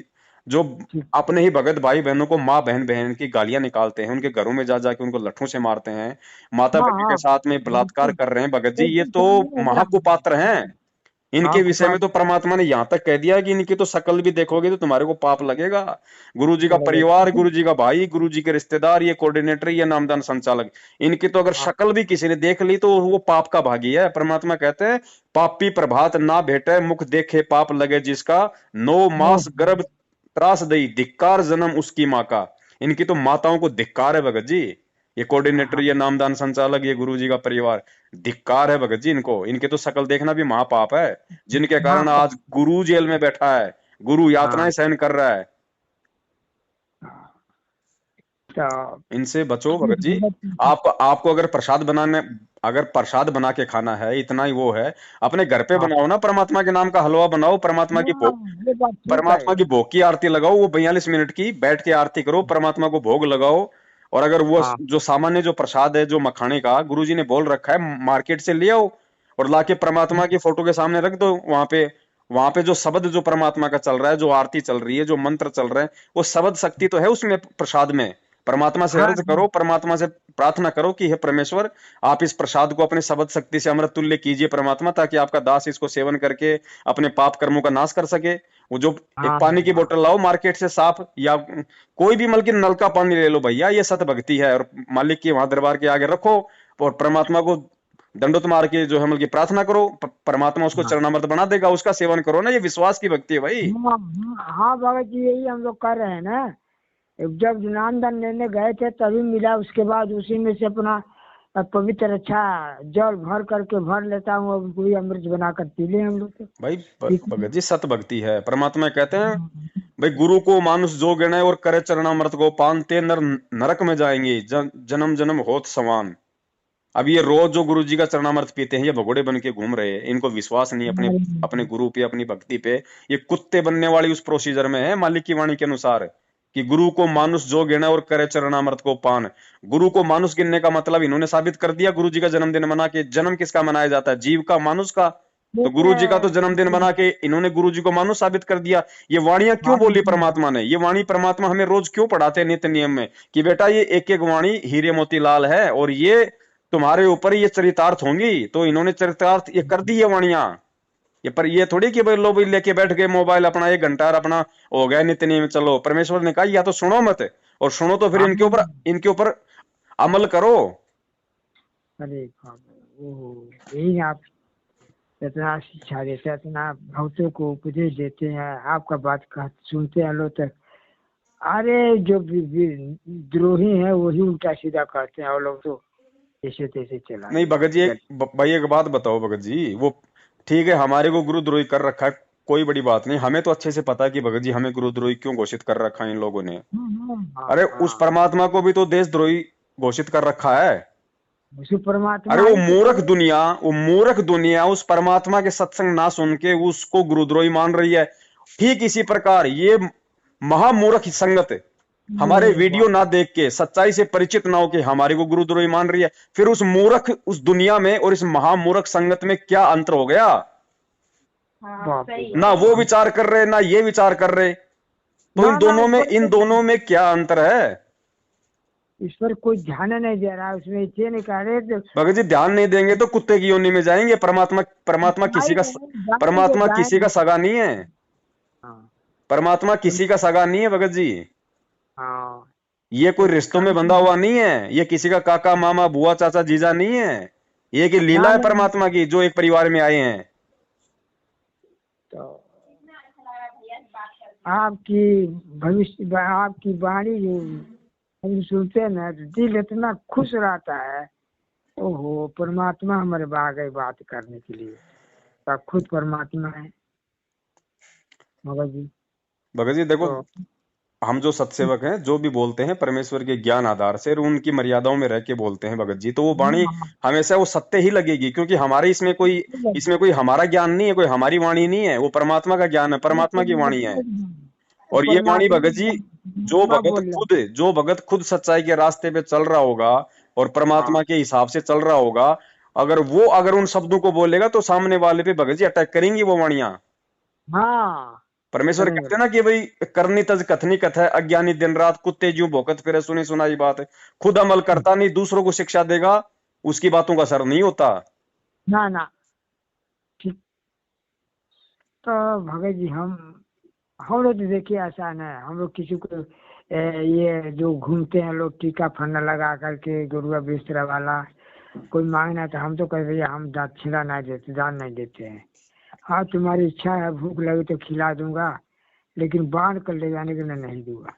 जो ठीक। अपने ही भगत भाई बहनों को, माँ बहन बहन की गालियां निकालते हैं, उनके घरों में जा जाके उनको लट्ठों से मारते हैं, माता हाँ बेटी के हाँ साथ में बलात्कार बिल्कुल कर रहे हैं भगत जी, ये बिल्कुल तो सामने है हमारे। महाकुपात्र हैं। हाँ इनके विषय में तो कुपात्र परमात्मा ने यहां तक कह दिया कि इनकी तो शकल भी देखोगे तो तुम्हारे को पाप लगेगा। गुरु जी का लगे। परिवार, गुरु जी का भाई, गुरु जी के रिश्तेदार, ये कोऑर्डिनेटर, ये नामदान संचालक, इनकी तो अगर हाँ शक्ल भी किसी ने देख ली तो वो पाप का भागी है। परमात्मा कहते हैं, पापी प्रभात ना भेटे, मुख देखे पाप लगे जिसका, 9 मास नो। गर्भ त्रास दई, धिक्कार जन्म उसकी माँ का। इनकी तो माताओं को धिक्कार है भगत जी। ये कोऑर्डिनेटर, हाँ ये नामदान संचालक, ये गुरु जी का परिवार, धिक्कार है भगत जी इनको। इनके तो शकल देखना भी महापाप है, जिनके हाँ कारण आज गुरु जेल में बैठा है, गुरु यातनाएं हाँ सहन कर रहा है। हाँ। तो इनसे बचो भगत जी। आपको आपको अगर प्रसाद बनाने, अगर प्रसाद बना के खाना है, इतना ही वो है, अपने घर पे हाँ बनाओ ना, परमात्मा के नाम का हलवा बनाओ, हाँ, ये बात ठीक है। परमात्मा की भोग की आरती लगाओ, वो 42 मिनट की बैठ के आरती करो, परमात्मा को भोग लगाओ। और अगर वो हाँ जो सामान्य जो प्रसाद है, जो मखाने का गुरुजी ने बोल रखा है, मार्केट से ले आओ और लाके परमात्मा की फोटो के सामने रख दो। वहां पे जो शब्द जो परमात्मा का चल रहा है, जो आरती चल रही है, जो मंत्र चल रहे हैं, वो शब्द शक्ति तो है उसमें, प्रसाद में। परमात्मा से हाँ अर्ज करो, परमात्मा से प्रार्थना करो कि हे परमेश्वर, आप इस प्रसाद को अपने शब्द शक्ति से अमृत तुल्य कीजिए परमात्मा, ताकि आपका दास इसको सेवन करके अपने पाप कर्मों का नाश कर सके। वो जो एक हाँ पानी की हाँ बोतल लाओ मार्केट से साफ, या कोई भी मतलब कि नल का पानी ले लो भैया, ये सत भक्ति है। और मालिक की वहां दरबार के आगे रखो और परमात्मा को दंडोत मार के जो है मतलब की प्रार्थना करो, परमात्मा उसको हाँ चरणामृत बना देगा, उसका सेवन करो ना। ये विश्वास की भक्ति है भाई। हाँ हाँ भगत जी, यही हम लोग कर रहे हैं ना। जब नामदान लेने गए थे तभी मिला, उसके बाद उसी में से अपना पवित्र अच्छा जल भर करके भर लेता हूँ, अब कोई अमृत बना कर पी ले हम लोग तो। भाई ठीक है। भगत जी सत भक्ति है। परमात्मा कहते हैं, भाई गुरु को मानुष जो गिने और करे चरणामृत को पान, ते नर नरक में जाएंगे, जन्म जन्म होत समान। अब ये रोज जो गुरु जी का चरणामृत पीते हैं, ये भगोड़े बन के घूम रहे हैं, इनको विश्वास नहीं अपने अपने गुरु पे, अपनी भक्ति पे। ये कुत्ते बनने वाली उस प्रोसीजर में है मालिक की वाणी के अनुसार, कि गुरु को मानुष जो गिने और करे चरणामृत को पान। गुरु को मानुष गिनने का मतलब इन्होंने साबित कर दिया, गुरु जी का जन्मदिन मना के। जन्म किसका मनाया जाता है? जीव का, मानुष का। तो गुरु जी का तो जन्मदिन बना के इन्होंने गुरु जी को मानुष साबित कर दिया। ये वाणियां क्यों बोली परमात्मा ने? ये वाणी परमात्मा हमें रोज क्यों पढ़ाते हैं नित्य नियम में, कि बेटा ये एक एक वाणी हीरे मोती लाल है, और ये तुम्हारे ऊपर ये चरितार्थ होंगी। तो इन्होंने चरितार्थ ये कर दी ये वाणियां। ये पर ये थोड़ी कि भाई लो भाई लेके बैठ गए मोबाइल अपना 1 घंटा और अपना हो गया नित्य नियम, चलो। परमेश्वर ने कहा या तो सुनो मत, और सुनो तो फिर इनके ऊपर अमल करो। अरे बाबा, ओह, यही आप इतना शिक्षा देते हैं, इतना भक्तों को उपदेश देते हैं, आपका बात सुनते हैं लोग तक। अरे जो द्रोही है वही उल्टा सीधा कहते हैं और लोग तो। जैसे तैसे चला नहीं भगत जी, भाई एक बात बताओ भगत जी, वो ठीक है हमारे को गुरुद्रोही कर रखा है, कोई बड़ी बात नहीं, हमें तो अच्छे से पता है कि भगत जी हमें गुरुद्रोही क्यों घोषित कर रखा है इन लोगों ने। हाँ अरे उस हाँ। परमात्मा को भी तो देशद्रोही घोषित कर रखा है। उसी अरे परमात्मा ही तो करे। वो मूर्ख दुनिया उस परमात्मा के सत्संग ना सुन के उसको गुरुद्रोही मान रही है। ठीक इसी प्रकार ये महामूर्ख संगत हमारे ये वीडियो बात। ना देख के, सच्चाई से परिचित ना होके हमारे को गुरुद्रोही मान रही है। फिर उस मूर्ख उस दुनिया में और इस महामूर्ख संगत में क्या अंतर हो गया? हाँ बाप रे सही ना बाप। सही। वो विचार कर रहे ना ये विचार कर रहे। तो ना ना इन दोनों में क्या अंतर है? इस पर कोई ध्यान नहीं दे रहा है, उसमें ये नहीं कह रहे तो भगत जी ध्यान नहीं देंगे तो कुत्ते की योनि में जाएंगे। परमात्मा परमात्मा किसी का जाएंगे परमात्मा किसी का जाएंगे। सगा नहीं है। हाँ परमात्मा किसी का सगा नहीं है भगत जी। हाँ। ये कोई तो रिश्तों में बंधा काम हुआ नहीं है, ये किसी का काका मामा बुआ चाचा जीजा नहीं है। ये की लीला ना है ना। परमात्मा की जो एक परिवार में आए हैं। तो आपकी भविष्य आपकी वाणी जो हम सुनते हैं ना तो दिल इतना खुश रहता है। ओहो परमात्मा हमारे आ गए बात करने के लिए। तो आप खुद परमात्मा है मगर जी। भगत जी देखो, तो हम जो सत्सेवक हैं जो भी बोलते हैं परमेश्वर के ज्ञान आधार से और उनकी मर्यादाओं में रह के बोलते हैं भगत जी, तो वो वाणी हमेशा वो सत्य ही लगेगी, क्योंकि हमारे इसमें कोई हमारा ज्ञान नहीं है, कोई हमारी वाणी नहीं है, वो परमात्मा का ज्ञान है, परमात्मा की वाणी है। और ये वाणी भगत जी, बोल रहे हैं। जो भगत खुद सच्चाई के रास्ते पे चल रहा होगा और परमात्मा हाँ के हिसाब से चल रहा होगा, अगर उन शब्दों को बोलेगा तो सामने वाले पे भगत जी अटैक करेंगी वो वाणियां। हाँ परमेश्वर करेंगे। कहते हैं ना कि भाई करनी तज कथनी कथ है, अज्ञानी दिन रात कुत्ते ज्यों भौंकत फिरे, सुनी सुनाई बात है। खुद अमल करता नहीं दूसरों को शिक्षा देगा, उसकी बातों का असर नहीं होता। ना ना ठीक। तो भगत जी हम लोग तो देखिए ऐसा नहीं है। हम लोग किसी को ये जो घूमते हैं लोग टीका फंडा लगा करके गुरुआ बिस्तरा वाला कोई मांगना तो हम तो कह भैया हम दक्षिणा नहीं देते दान नहीं देते हैं। हाँ तुम्हारी इच्छा है भूख लगी तो खिला दूंगा लेकिन बांध कर ले जाने के लिए नहीं दूंगा।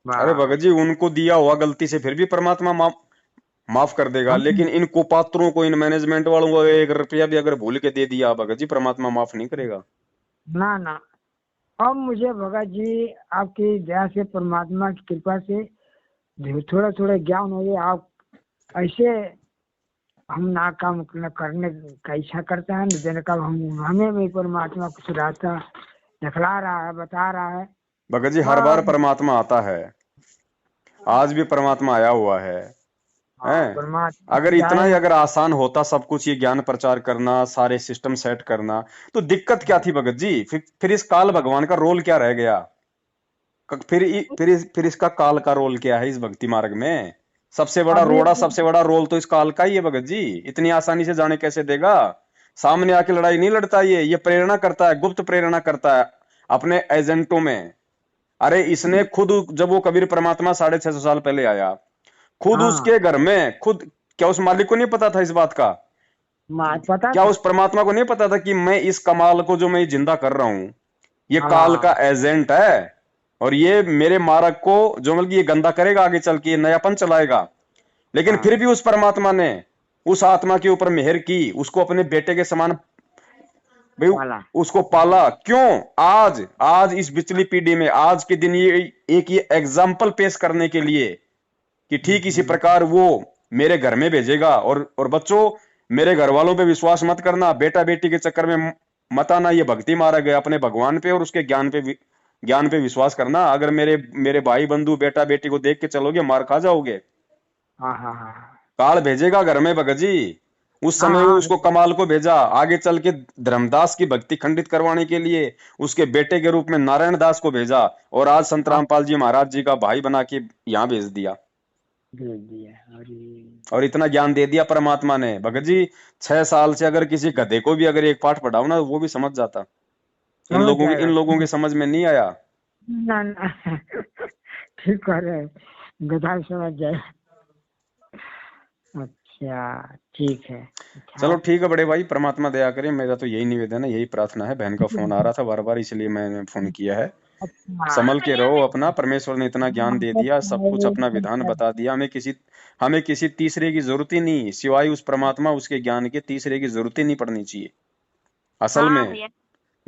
अरे वाह। भगत जी उनको दिया हुआ गलती से फिर भी परमात्मा माफ कर देगा, हम लेकिन इन कुपात्रों को, इन मैनेजमेंट वालों को 1 रुपया भी अगर भूल के दे दिया भगत जी, परमात्मा माफ नहीं करेगा। ना ना। अब मुझे भगत जी आपकी दया से परमात्मा की कृपा से थोड़ा थोड़ा ज्ञान हो गया। आप ऐसे हम ना काम न करने का इच्छा करता है न देने का हमें भी परमात्मा कुछ रास्ता दिखला रहा है बता रहा है। भगत जी हर बार बस परमात्मा आता है, आज भी परमात्मा आया हुआ है। हाँ हैं? अगर परमात्मा इतना ही जाएगा। अगर आसान होता सब कुछ ये ज्ञान प्रचार करना, सारे सिस्टम सेट करना, तो दिक्कत क्या थी भगत जी? फिर इस काल भगवान का रोल क्या रह गया? फिर इसका काल का रोल क्या है इस भक्ति मार्ग में? अभी सबसे बड़ा रोल तो इस काल का ही है भगत जी। इतनी आसानी से जाने कैसे देगा? सामने आके लड़ाई नहीं लड़ता, ये प्रेरणा करता है, गुप्त प्रेरणा करता है अपने एजेंटों में। अरे इसने खुद, जब वो कबीर परमात्मा 650 साल पहले आया, खुद हाँ उसके घर में खुद, क्या उस मालिक को नहीं पता था इस बात का? पता क्या था। उस परमात्मा को नहीं पता था कि मैं इस कमाल को जो मैं जिंदा कर रहा हूं, ये काल का हाँ एजेंट है, और ये मेरे मार्ग को जो मतलब ये गंदा करेगा, आगे चल के ये नयापन चलाएगा। लेकिन फिर हाँ भी उस परमात्मा ने उस आत्मा के ऊपर मेहर की, उसको अपने बेटे के समान भाई वाला। उसको पाला। क्यों? आज आज इस पिछली पीढ़ी में आज के दिन ये एग्जाम्पल पेश करने के लिए कि ठीक इसी हम्म। प्रकार वो मेरे घर में भेजेगा। और बच्चों, मेरे घर वालों पे विश्वास मत करना, बेटा बेटी के चक्कर में मत आना, ये भक्ति मार्ग है। अपने भगवान पे और उसके ज्ञान पे विश्वास करना। अगर मेरे मेरे भाई बंधु बेटा बेटी को देख के चलोगे मार खा जाओगे। हाँ हाँ हाँ काल भेजेगा घर में भगत जी। उस हाँ समय हाँ उसको कमाल को भेजा आगे चल के धर्मदास की भक्ति खंडित करवाने के लिए, उसके बेटे के रूप में नारायण दास को भेजा, और आज संत हाँ, रामपाल जी महाराज जी का भाई बना के यहाँ भेज दिया। भेज दिया। अरे और इतना ज्ञान दे दिया परमात्मा ने भगत जी। 6 साल से अगर किसी गधे को भी अगर एक पाठ पढ़ाओ ना, वो भी समझ जाता। समझ इन जाएगा। लोगों के समझ में नहीं आया। ना ना ठीक कह रहे हैं, गधा समझ जाए। अच्छा ठीक है। चलो अच्छा ठीक है बड़े भाई, परमात्मा दया करे। मेरा तो यही निवेदन है, यही प्रार्थना है। बहन का फोन आ रहा था बार बार, इसलिए मैंने फोन किया है। अच्छा। संभल के रहो अपना। परमेश्वर ने इतना ज्ञान दे दिया, सब कुछ अपना विधान बता दिया। हमें किसी तीसरे की जरूरत ही नहीं, सिवाय उस परमात्मा उसके ज्ञान के तीसरे की जरूरत ही नहीं पड़नी चाहिए असल हाँ में। भैया।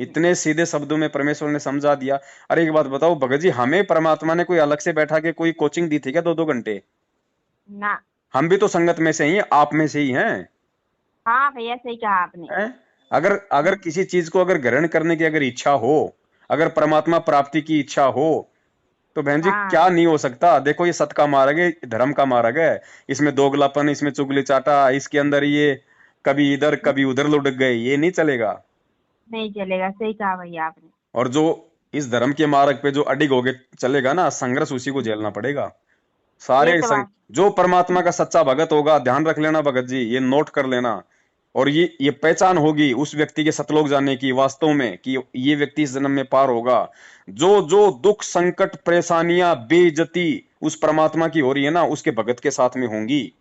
इतने सीधे शब्दों में परमेश्वर ने समझा दिया। अरे एक बात बताओ भगत जी, हमें परमात्मा ने कोई अलग से बैठा के कोई कोचिंग दी थी क्या 2-2 घंटे? ना। हम भी तो संगत में से ही हैं, आप में से ही हैं। हाँ भैया सही कहा आपने। हैं? अगर अगर किसी चीज को अगर ग्रहण करने की अगर इच्छा हो, अगर परमात्मा प्राप्ति की इच्छा हो, तो बहन जी हाँ। क्या नहीं हो सकता। देखो ये सत का मार्ग है, धर्म का मार्ग है। इसमें दोगलापन, इसमें चुगली चाटा, इसके अंदर ये कभी इधर कभी उधर लुढ़क गए, ये नहीं चलेगा। नहीं चलेगा, सही कहा भैया आपने। और जो इस धर्म के मार्ग पे जो अडिग होके चलेगा ना, संघर्ष उसी को झेलना पड़ेगा। ये सारे तो बात। जो परमात्मा का सच्चा भगत होगा, ध्यान रख लेना भगत जी, ये नोट कर लेना। और ये पहचान होगी उस व्यक्ति के सतलोक जाने की वास्तव में, कि ये व्यक्ति इस जन्म में पार होगा। जो जो दुख संकट परेशानियां बेइज्जती उस परमात्मा की हो रही है ना, उसके भगत के साथ में होंगी।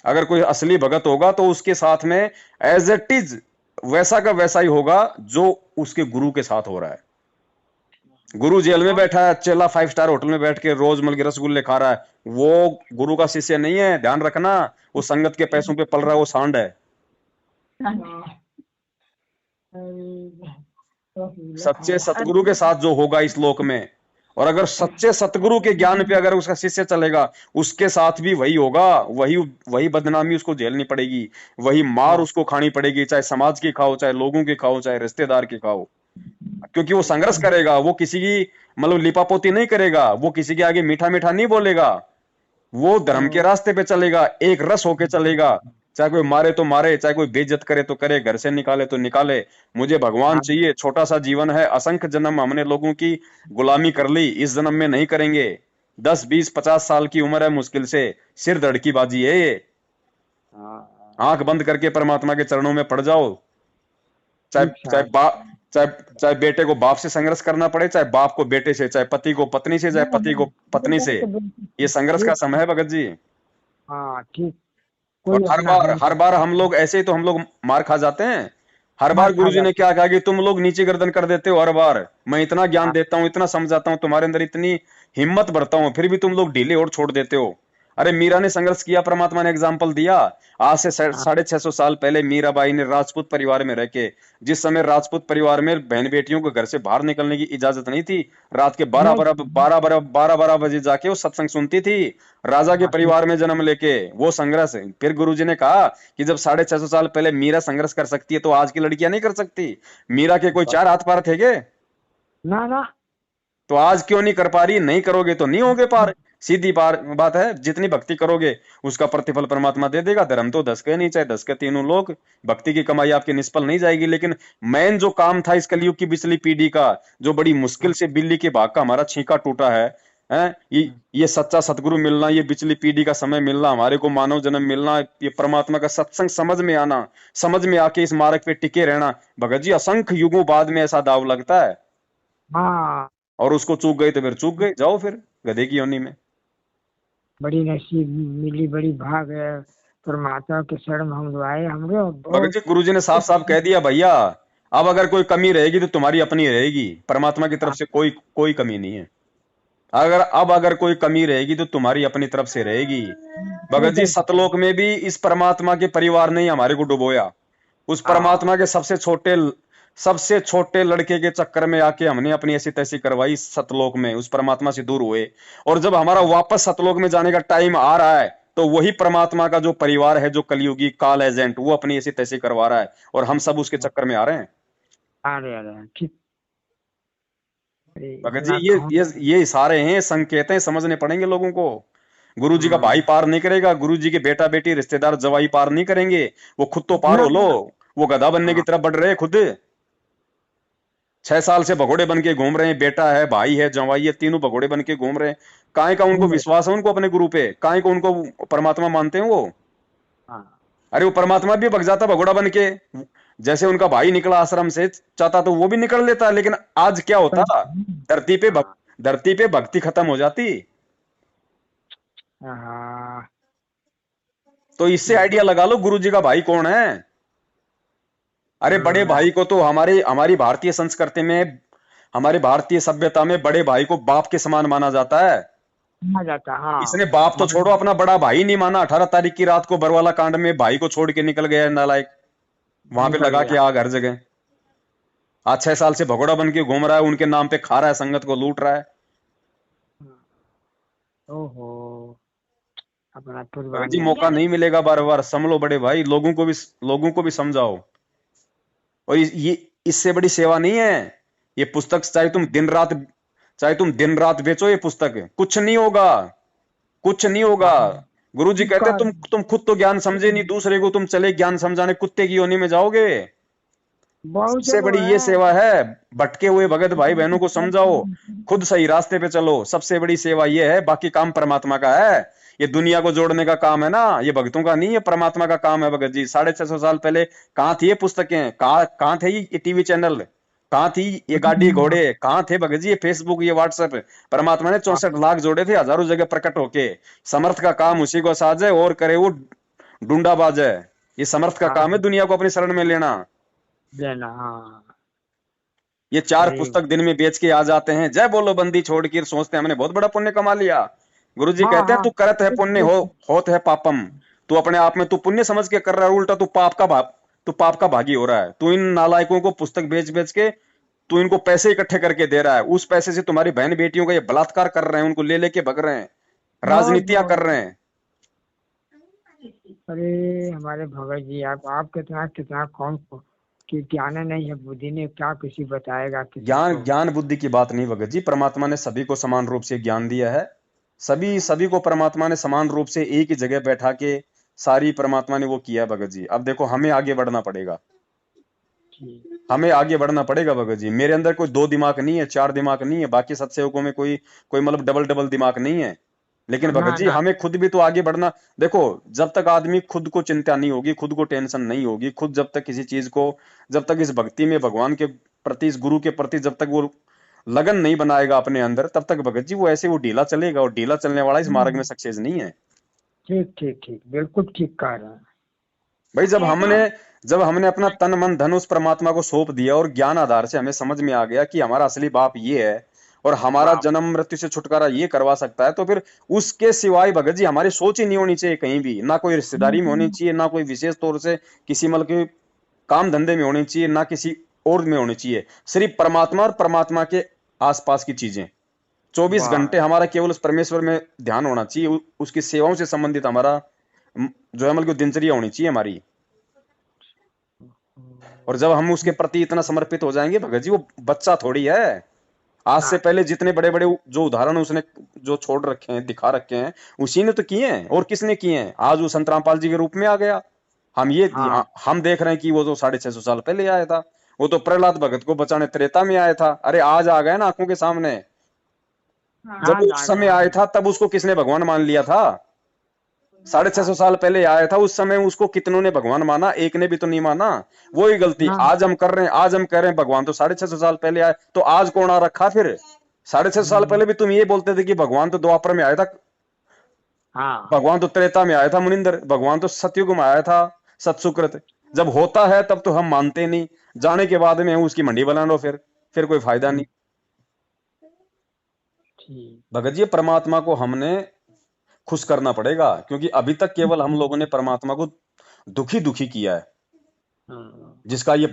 अगर कोई असली भगत होगा तो उसके साथ में एज इट इज वैसा का वैसा ही होगा जो उसके गुरु के साथ हो रहा है। गुरु जेल में बैठा है, चेला 5 स्टार होटल में बैठ के रोज मल के रसगुल्ले खा रहा है, वो गुरु का शिष्य नहीं है, ध्यान रखना। वो संगत के पैसों पे पल रहा है, वो सांड है। सच्चे सतगुरु के साथ जो होगा इस लोक में, और अगर सच्चे सतगुरु के ज्ञान पे अगर उसका शिष्य चलेगा, उसके साथ भी वही होगा। वही वही बदनामी उसको झेलनी पड़ेगी, वही मार उसको खानी पड़ेगी, चाहे समाज की खाओ, चाहे लोगों की खाओ, चाहे रिश्तेदार की खाओ। क्योंकि वो संघर्ष करेगा, वो किसी की मतलब लिपापोती नहीं करेगा, वो किसी के आगे मीठा मीठा नहीं बोलेगा। वो धर्म के रास्ते पे चलेगा, एक रस होके चलेगा। चाहे कोई मारे तो मारे, चाहे कोई बेइज्जत करे तो करे, घर से निकाले तो निकाले, मुझे भगवान चाहिए। छोटा सा जीवन है, असंख्य जन्म हमने लोगों की गुलामी कर ली, इस जन्म में नहीं करेंगे। 10 20 50 साल की उम्र है मुश्किल से, सिर धड़ की बाजी है ये। आंख बंद करके परमात्मा के चरणों में पड़ जाओ। चाहे चाहे बाप चाहे चाहे बेटे को बाप से संघर्ष करना पड़े, चाहे बाप को बेटे से, चाहे पति को पत्नी से, चाहे पति को पत्नी से। ये संघर्ष का समय है भगत जी। हाँ ठीक। और कोई अपना है हर बार हम लोग ऐसे ही तो हम लोग मार खा जाते हैं। हर बार मार खा गुरुजी ने जाते। क्या कहा कि तुम लोग नीचे गर्दन कर देते हो। हर बार मैं इतना ज्ञान हाँ, देता हूँ, इतना समझाता हूँ, तुम्हारे अंदर इतनी हिम्मत भरता हूँ, फिर भी तुम लोग ढीले और छोड़ देते हो। अरे मीरा ने संघर्ष किया, परमात्मा ने एग्जाम्पल दिया। आज से हाँ, 650 साल पहले मीराबाई ने राजपूत परिवार में रह के, जिस समय राजपूत परिवार में बहन बेटियों को घर से बाहर निकलने की इजाजत नहीं थी, रात के नहीं। 12 बजे जाके वो सत्संग सुनती थी, राजा के हाँ ठीक। परिवार में जन्म लेके। वो संघर्ष, फिर गुरुजी ने कहा कि जब 650 साल पहले मीरा संघर्ष कर सकती है, तो आज की लड़कियां नहीं कर सकती? मीरा के कोई 4 हाथ पार थे क्या? ना ना। तो आज क्यों नहीं कर पा रही? नहीं करोगे तो नहीं होगे पार, सीधी पार बात है। जितनी भक्ति करोगे उसका प्रतिफल परमात्मा दे देगा। धर्म तो 10 के नहीं, चाहे 10 के तीनों लोग, भक्ति की कमाई आपकी निष्फल नहीं जाएगी। लेकिन मेन जो काम था इस कलयुग की बिचली पीढ़ी का, जो बड़ी मुश्किल से बिल्ली के भाग का हमारा छींका टूटा है, हैं? ये सच्चा सतगुरु मिलना, ये बिचली पीढ़ी का समय मिलना, हमारे को मानव जन्म मिलना, ये परमात्मा का सत्संग समझ में आना, समझ में आके इस मार्ग पे टिके रहना, भगत जी असंख्य युगों बाद में ऐसा दाव लगता है। हाँ। और उसको चूक गई तो फिर चूक गई, जाओ फिर गधे की योनि में। बड़ी नसीब मिली, बड़ी भाग है। परमात्मा के शरण में हम लोग आए, हम लोग भगत बहुत। जी गुरु जी ने साफ साफ कह दिया, भैया अब अगर कोई कमी रहेगी तो तुम्हारी अपनी रहेगी, परमात्मा की तरफ से कोई कोई कमी नहीं है। अगर कोई कमी रहेगी तो तुम्हारी अपनी तरफ से रहेगी। भगत जी सतलोक में भी इस परमात्मा के परिवार ने ही हमारे को डुबोया। उस परमात्मा के सबसे छोटे लड़के के चक्कर में आके हमने अपनी ऐसी तैसी करवाई सतलोक में, उस परमात्मा से दूर हुए। और जब हमारा वापस सतलोक में जाने का टाइम आ रहा है, तो वही परमात्मा का जो परिवार है, जो कलयुगी काल एजेंट, वो अपनी ऐसी तैसी करवा रहा है, और हम सब उसके चक्कर में आ रहे हैं। आ रहे ठीक। अरे भगत जी इतना ये कौन। ये ये इशारे हैं, संकेत हैं, समझने पड़ेंगे लोगों को। गुरु जी का हाँ। भाई पार नहीं करेगा, गुरु जी के बेटा बेटी रिश्तेदार जवाई पार नहीं करेंगे। वो खुद तो पार ना हो लो। ना। वो गधा बनने की हाँ। तरफ बढ़ रहे हैं खुद। 6 साल से भगोड़े बन के घूम रहे हैं, बेटा है, भाई है, जवाई है, तीनों भगोड़े बन के घूम रहे हैं। काहे का उनको घूम। विश्वास है उनको अपने गुरु पे? काहे को उनको परमात्मा मानते हैं वो? हाँ। अरे वो परमात्मा भी भग जाता भगोड़ा बन के। जैसे उनका भाई निकला आश्रम से, चाहता तो वो भी निकल लेता, लेकिन आज क्या होता, धरती पे हाँ। धरती पे भक्ति खत्म हो जाती। हाँ। तो इससे आइडिया लगा लो गुरु जी का भाई कौन है। अरे बड़े भाई को तो हमारी भारतीय संस्कृति में हमारी भारतीय सभ्यता में बड़े भाई को बाप के समान माना जाता है। आ जाता, हाँ। इसने बाप तो मगर छोड़ो, अपना बड़ा भाई नहीं माना। 18 तारीख की रात को बरवाला कांड में भाई को छोड़ के निकल गया है नालायक, वहां पे निकल लगा के गया। आग हर जगह। आज 6 साल से भगोड़ा बन के घूम रहा है, उनके नाम पे खा रहा है, संगत को लूट रहा है। ओहो, अपना भगत जी कुर्बानी। मौका नहीं मिलेगा बार बार, संभलो बड़े भाई, लोगों को भी समझाओ। और ये इससे बड़ी सेवा नहीं है ये पुस्तक। चाहे तुम दिन रात बेचो ये पुस्तक, कुछ नहीं होगा, कुछ नहीं होगा। हाँ, गुरु जी ठीक कहते कह तुम खुद तो ज्ञान समझे नहीं, दूसरे को तुम चले ज्ञान समझाने, कुत्ते की योनि में जाओगे। बहुत सबसे जगह बड़ी ये है। सेवा है, भटके हुए भगत भाई बहनों को समझाओ, खुद सही रास्ते पे चलो। सबसे बड़ी सेवा ये है, बाकी काम परमात्मा का है। ये दुनिया को जोड़ने का काम है ना, ये भक्तों का नहीं है, परमात्मा का काम है। भगत जी 650 साल पहले कहाँ थी ये पुस्तकें, कहाँ थे ये टीवी चैनल, कहाँ थी ये गाड़ी घोड़े, कहाँ थे भगत जी ये फेसबुक ये व्हाट्सएप। परमात्मा ने 64 लाख जोड़े थे, हजारों जगह प्रकट होके। समर्थ का काम उसी को साजे और करे वो ढूंढाबाज है। ये समर्थ का काम है हाँ, दुनिया को अपनी शरण में लेना। लेना, हाँ। ये 4 सही। पुस्तक दिन में बेच के आ जाते हैं, जय बोलो बंदी छोड़ के, सोचते हैं हमने बहुत बड़ा पुण्य कमा लिया। गुरु जी हाँ, कहते हैं हाँ। तू करत है पुण्य, होत है पापम। तू अपने आप में तू पुण्य समझ के कर रहा है, उल्टा तू पाप का भागी हो रहा है। तू इन नालायकों को पुस्तक बेच बेच के तू इनको पैसे इकट्ठे करके दे रहा है। उस पैसे से तुम्हारी बहन बेटियों का ये बलात्कार कर रहे हैं, उनको ले लेके भग रहे हैं, बहुत राजनीतियां कर बहुत। रहे हैं। अरे हमारे भगत जी, आप कितना कितना कौन कि ज्ञान नहीं है, बुद्धि नहीं, क्या किसी बताएगा किसी ज्ञान को। ज्ञान बुद्धि की बात नहीं भगत जी, परमात्मा ने सभी को समान रूप से ज्ञान दिया है। सभी सभी को परमात्मा ने समान रूप से एक ही जगह बैठा के सारी परमात्मा ने वो किया है भगत जी। अब देखो हमें आगे बढ़ना पड़ेगा, ठीक। हमें आगे बढ़ना पड़ेगा भगत जी। मेरे अंदर कोई 2 दिमाग नहीं है, 4 दिमाग नहीं है, बाकी सत्सेवकों में कोई कोई मतलब डबल डबल दिमाग नहीं है। लेकिन भगत ना जी ना। हमें खुद भी तो आगे बढ़ना। देखो, जब तक आदमी खुद को चिंता नहीं होगी, खुद को टेंशन नहीं होगी, खुद जब तक किसी चीज को, जब तक इस भक्ति में भगवान के प्रति, इस गुरु के प्रति जब तक वो लगन नहीं बनाएगा अपने अंदर, तब तक भगत जी वो ऐसे वो ढीला चलेगा, और ढीला चलने वाला इस मार्ग में सक्सेस नहीं है। ठीक ठीक ठीक, बिल्कुल ठीक कह रहे हैं। भाई कहते जब हमने अपना तन मन धन उस परमात्मा को सौंप दिया, और ज्ञान आधार से हमें समझ में आ गया कि हमारा असली बाप ये है और हमारा बाप। जन्म मृत्यु से छुटकारा ये करवा सकता है, तो फिर उसके सिवाय भगत जी हमारी सोच ही नहीं होनी चाहिए कहीं भी। ना कोई रिश्तेदारी में होनी चाहिए, ना कोई विशेष तौर से किसी मतलब के काम धंधे में होनी चाहिए, ना किसी और में होनी चाहिए। सिर्फ परमात्मा और परमात्मा के आसपास की चीजें, 24 घंटे वाह। हमारा केवल उस परमेश्वर में ध्यान होना चाहिए। उसकी सेवाओं से संबंधित हमारा जो है मतलब कि दिनचर्या होनी चाहिए हमारी। और जब हम उसके प्रति इतना समर्पित हो जाएंगे भगत जी, वो बच्चा थोड़ी है। आज से हाँ, पहले जितने बड़े बड़े जो उदाहरण उसने जो छोड़ रखे हैं, दिखा रखे हैं, उसी ने तो किए हैं। और किसने किए हैं? आज वो संत रामपाल जी के रूप में आ गया। हाँ, हम देख रहे हैं कि वो तो 650 साल पहले आया था। वो तो प्रहलाद भगत को बचाने त्रेता में आया था। अरे आज आ गया ना आंखों के सामने। जब हाँ। वो आ उस समय गया। आया था तब उसको किसने भगवान मान लिया था? 650 साल पहले आया था, उस समय उसको कितनों ने भगवान माना? एक ने भी तो नहीं माना। वही गलती ना। आज हम कर रहे हैं। आज हम कह रहे हैं भगवान तो 650 साल पहले आए, तो आज कौन आ रखा फिर? 650 साल हम्म, पहले भी तुम ये बोलते थे कि भगवान तो द्वापर में आया था, हाँ, भगवान तो त्रेता में आया था मुनिंदर, भगवान तो सतयुग में आया था सतसुकृत। जब होता है तब तो हम मानते नहीं, जाने के बाद में उसकी मंडी बना लो, फिर कोई फायदा नहीं। ठीक। भगत जी परमात्मा को हमने खुश करना पड़ेगा, क्योंकि अभी तक केवल हम लोगों ने परमात्मा को दुखी दुखी किया है। हाँ, जिसका ये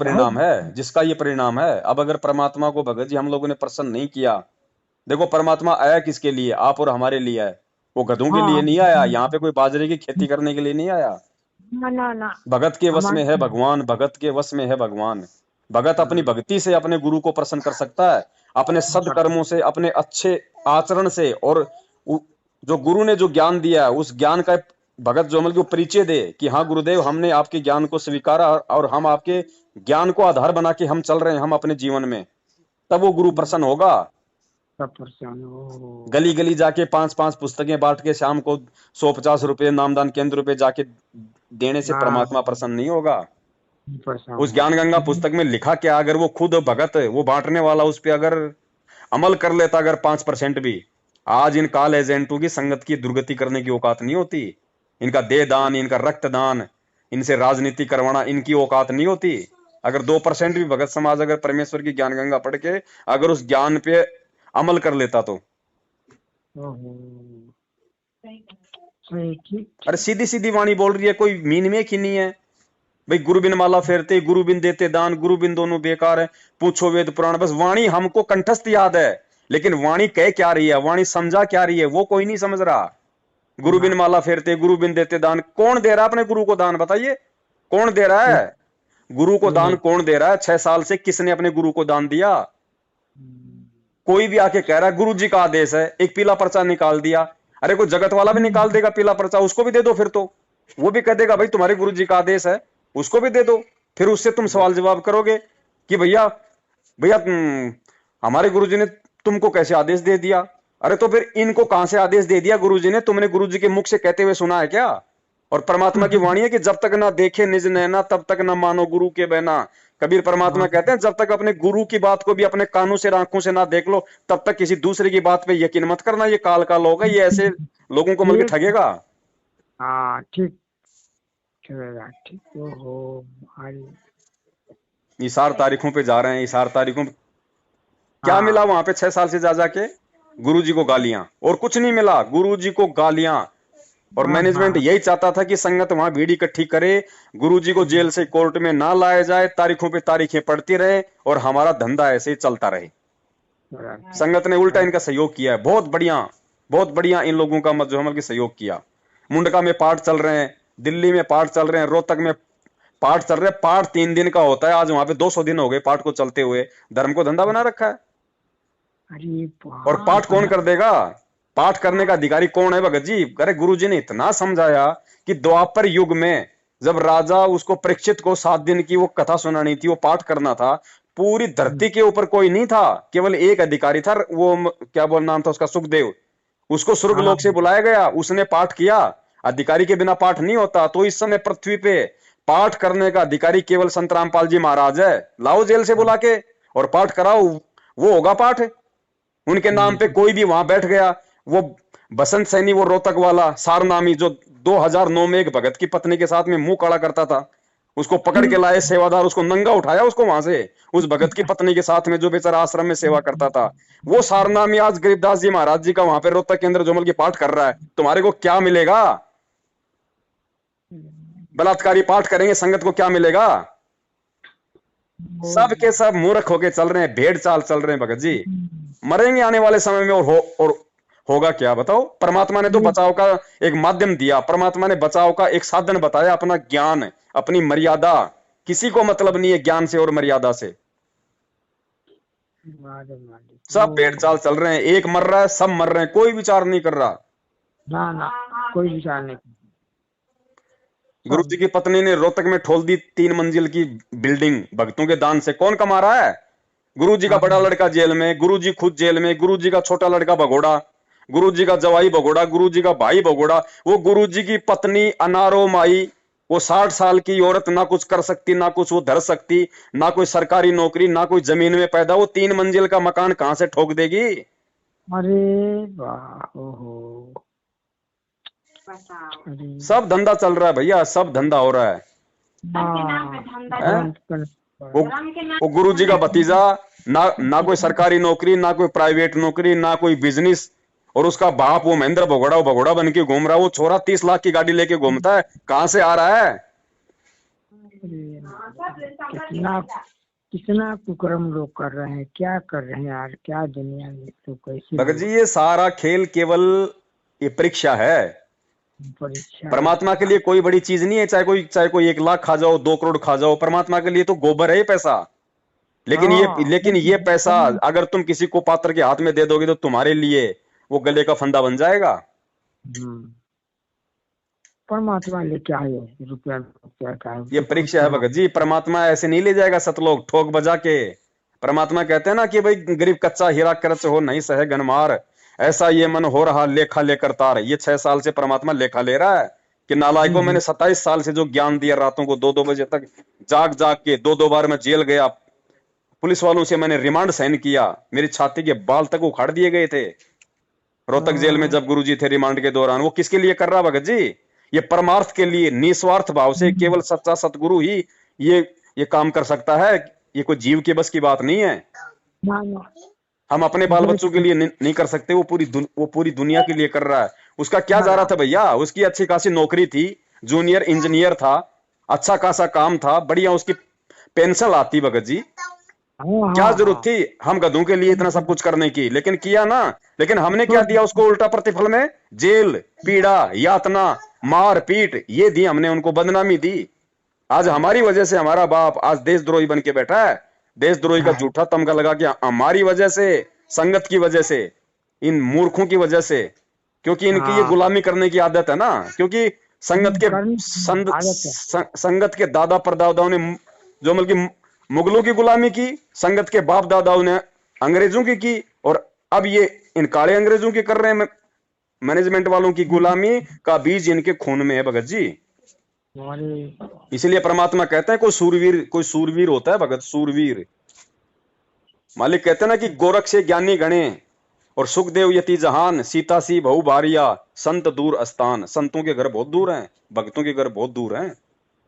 परिणाम है। अब अगर परमात्मा को भगत जी हम लोगों ने प्रसन्न नहीं किया, देखो परमात्मा आया किसके लिए? आप और हमारे लिए आया। वो गधों के लिए हाँ, नहीं आया, यहाँ पे कोई बाजरे की खेती करने के लिए नहीं आया। ना ना ना। भगत के वश में है हमारे। भगवान, भगत के वश में है भगवान। भगत अपनी हम्म, भक्ति से अपने गुरु को प्रसन्न कर सकता है, अपने सदकर्मों से, अपने अच्छे आचरण से। और जो गुरु ने जो ज्ञान दिया है, उस ज्ञान का भगत जो मतलब परिचय दे कि हाँ गुरुदेव, हमने आपके ज्ञान को स्वीकारा और हम आपके ज्ञान को आधार बना के हम चल रहे हैं हम अपने जीवन में, तब वो गुरु प्रसन्न होगा। सब परेशान हो। गली गली जाके 5-5 पुस्तकें बांट के शाम को 150 रुपए नामदान केंद्र पे जाके देने से हाँ, परमात्मा प्रसन्न नहीं होगा। परेशान उस हो। ज्ञान गंगा पुस्तक में लिखा क्या? अगर वो खुद भगत वो बांटने वाला उस पे अगर अमल कर लेता, अगर 5% भी, आज इन काल एजेंटों की संगत की दुर्गति करने की औकात नहीं होती। इनका देह दान, इनका रक्त दान, इनसे राजनीति करवाना इनकी औकात नहीं होती। अगर 2% भी भगत समाज अगर परमेश्वर की ज्ञान गंगा पढ़ के अगर उस ज्ञान पे अमल कर लेता तो। ओहो, सही, ठीक। अरे सीधी सीधी वाणी बोल रही है, कोई मीन में ही नहीं है भाई। गुरु बिन माला फेरते, गुरु बिन देते दान, गुरु बिन दोनों बेकार है, पूछो वेद पुराण। बस वाणी हमको कंठस्थ याद है, लेकिन वाणी कह क्या रही है, वाणी समझा क्या रही है, वो कोई नहीं समझ रहा। गुरु बिन माला फेरते, गुरु बिन देते दान। कौन दे रहा है अपने गुरु को दान, बताइए कौन दे रहा है? गुरु को दान कौन दे रहा है? 6 साल से किसने अपने गुरु को दान दिया? कोई भी आके कह रहा है गुरु जी का आदेश है, एक पीला पर्चा निकाल दिया। अरे कोई जगत वाला भी निकाल देगा पीला पर्चा, उसको भी दे दो फिर तो। वो भी कह देगा भाई तुम्हारे गुरु जी का आदेश है, उसको भी दे दो। फिर उससे तुम सवाल जवाब करोगे कि भैया भैया हमारे गुरु जी ने तुमको कैसे आदेश दे दिया? अरे तो फिर इनको कहां से आदेश दे दिया गुरु जी ने? तुमने गुरु जी के मुख से कहते हुए सुना है क्या? और परमात्मा की वाणी है कि जब तक ना देखे निज नैना तब तक ना मानो गुरु के बहना। कबीर परमात्मा कहते हैं जब तक अपने गुरु की बात को भी अपने कानों से आंखों से ना देख लो तब तक किसी दूसरे की बात पे यकीन मत करना। ये काल का लोग है, ये ऐसे लोगों को मिलकर ठगेगा। हाँ ठीक, चलेगा, ठीक। ओहो भाई, इशार तारीखों पे जा रहे हैं, इशार तारीखों पे क्या मिला वहां पे 6 साल से जा जाके? गुरु जी को गालियां और कुछ नहीं मिला, गुरु जी को गालियां। और मैनेजमेंट यही चाहता था कि संगत वहां भीड़ इकट्ठी करे, गुरुजी को जेल से कोर्ट में ना लाया जाए, तारीखों पे तारीखें पड़ती रहे और हमारा धंधा ऐसे ही चलता रहे। संगत ने उल्टा इनका सहयोग किया है। बहुत बढ़िया इन लोगों का जो हमल की सहयोग किया। मुंडका में पाठ चल रहे हैं, दिल्ली में पाठ चल रहे हैं, रोहतक में पाठ चल रहे हैं। पाठ 3 दिन का होता है, आज वहां पे 200 दिन हो गए पाठ को चलते हुए। धर्म को धंधा बना रखा है। और पाठ कौन कर देगा? पाठ करने का अधिकारी कौन है भगत जी? अरे गुरुजी ने इतना समझाया कि द्वापर युग में जब राजा उसको परीक्षित को 7 दिन की वो कथा सुनानी थी, वो पाठ करना था, पूरी धरती के ऊपर कोई नहीं था, केवल एक अधिकारी था, वो क्या बोल नाम था उसका, सुखदेव। उसको स्वर्गलोक से बुलाया गया, उसने पाठ किया। अधिकारी के बिना पाठ नहीं होता। तो इस समय पृथ्वी पे पाठ करने का अधिकारी केवल संत रामपाल जी महाराज है। लाओ जेल से बुला के और पाठ कराओ, वो होगा पाठ। उनके नाम पे कोई भी वहां बैठ गया। वो बसंत सैनी, वो रोहतक वाला सारनामी जो 2009 में एक भगत की पत्नी के साथ में मुंह काला करता था, उसको पकड़ के लाए सेवादार, उसको नंगा उठाया उसको वहां से, उस भगत की पत्नी के साथ में जो बेचारा आश्रम में सेवा करता था। वो सारनामी आज गरीबदास जी महाराज जी का वहां पे रोहतक के अंदर जोमल की पाठ कर रहा है। तुम्हारे को क्या मिलेगा? बलात्कारी पाठ करेंगे, संगत को क्या मिलेगा? सब के सब मूर्ख होके चल रहे हैं, भेड़ चाल चल रहे हैं भगत जी। मरेंगे आने वाले समय में और होगा क्या बताओ? परमात्मा ने तो बचाव का एक माध्यम दिया, परमात्मा ने बचाव का एक साधन बताया, अपना ज्ञान, अपनी मर्यादा। किसी को मतलब नहीं है ज्ञान से और मर्यादा से। सब भेड़ चाल चल रहे हैं, एक मर रहा है, सब मर रहे हैं, कोई विचार नहीं कर रहा। ना कोई विचार नहीं। गुरु जी की पत्नी ने रोहतक में ठोल दी 3 मंजिल की बिल्डिंग भक्तों के दान से। कौन कमा रहा है? गुरु जी का बड़ा लड़का जेल में, गुरु जी खुद जेल में, गुरु जी का छोटा लड़का भगोड़ा, गुरु जी का जवाई भगोड़ा, गुरु जी का भाई भगोड़ा। वो गुरु जी की पत्नी अनारो माई, वो 60 साल की औरत, ना कुछ कर सकती, ना कुछ वो धर सकती, ना कोई सरकारी नौकरी, ना कोई जमीन में पैदा। वो 3 मंजिल का मकान कहां से ठोक देगी? अरे वाह, ओहो, सब धंधा चल रहा है भैया, सब धंधा हो रहा है। वो गुरु जी का भतीजा, ना कोई सरकारी नौकरी, ना कोई प्राइवेट नौकरी, ना कोई बिजनेस, और उसका बाप वो महेंद्र भगोड़ा, वो भगोड़ा बन के घूम रहा है। वो छोरा 30 लाख की गाड़ी लेके घूमता है, कहां से आ रहा है? कितना कुकर्म लोग कर रहे हैं, क्या कर रहे हैं यार, क्या दुनिया में तो कैसे। भगत जी ये सारा खेल केवल ये परीक्षा है। परमात्मा के लिए कोई बड़ी चीज नहीं है, चाहे कोई 1 लाख खा जाओ, 2 करोड़ खा जाओ, परमात्मा के लिए तो गोबर है पैसा। लेकिन ये पैसा अगर तुम किसी को पात्र के हाथ में दे दोगे तो तुम्हारे लिए वो गले का फंदा बन जाएगा। परमात्मा ले क्या है रुपया का? ये परीक्षा है भगत जी। परमात्मा ऐसे नहीं ले जाएगा सतलोक ठोक बजा के। परमात्मा कहते हैं ना कि भाई गरीब कच्चा हीरा करच हो नहीं सहे गनमार, ऐसा ये मन हो रहा लेखा लेकर तार। ये 6 साल से परमात्मा लेखा ले रहा है कि नालायकों, मैंने 27 साल से जो ज्ञान दिया, रातों को 2-2 बजे तक जाग के 2-2 बार मैं जेल गया, पुलिस वालों से मैंने रिमांड सहन किया, मेरी छाती के बाल तक उखाड़ दिए गए थे रोहतक जेल में जब गुरुजी थे रिमांड के दौरान। वो किसके लिए कर रहा भगत जी? ये परमार्थ के लिए, निस्वार्थ भाव से। केवल सच्चा सतगुरु ही ये ये काम कर सकता है? ये कोई जीव के बस की बात नहीं है। ना ना हम अपने बाल बच्चों के लिए नहीं कर सकते, वो पूरी दुनिया के लिए कर रहा है। उसका क्या जा रहा था भैया? उसकी अच्छी खासी नौकरी थी, जूनियर इंजीनियर था, अच्छा खासा काम था, बढ़िया उसकी पेंशन आती भगत जी। हाँ क्या हाँ जरूरत हाँ थी हम गधों के लिए इतना सब कुछ करने की? लेकिन किया ना। लेकिन हमने क्या दिया उसको उल्टा प्रतिफल में? जेल, पीड़ा, यातना, मार पीट, ये दी हमने उनको, बदनामी दी। आज हमारी वजह से हमारा बाप आज देशद्रोही बन के बैठा है। देशद्रोही का हाँ झूठा तमगा लगा के, हमारी वजह से, संगत की वजह से, इन मूर्खों की वजह से। क्योंकि इनकी ये हाँ गुलामी करने की आदत है ना। क्योंकि संगत के आदत है। संगत के दादा परदादाओं ने जो मतलब मुगलों की गुलामी की, संगत के बाप दादाओं ने अंग्रेजों की, और अब ये इन काले अंग्रेजों की कर रहे हैं। मैनेजमेंट वालों की गुलामी का बीज इनके खून में है भगत जी। अरे इसलिए परमात्मा कहते हैं कोई सूरवीर होता है भगत, सूरवीर। मालिक कहते हैं ना कि गोरख से ज्ञानी गणे, और सुखदेव यति जहान, सीता सी बहु भारिया, संत दूर अस्थान। संतों के घर बहुत दूर हैं, भक्तों के घर बहुत दूर हैं।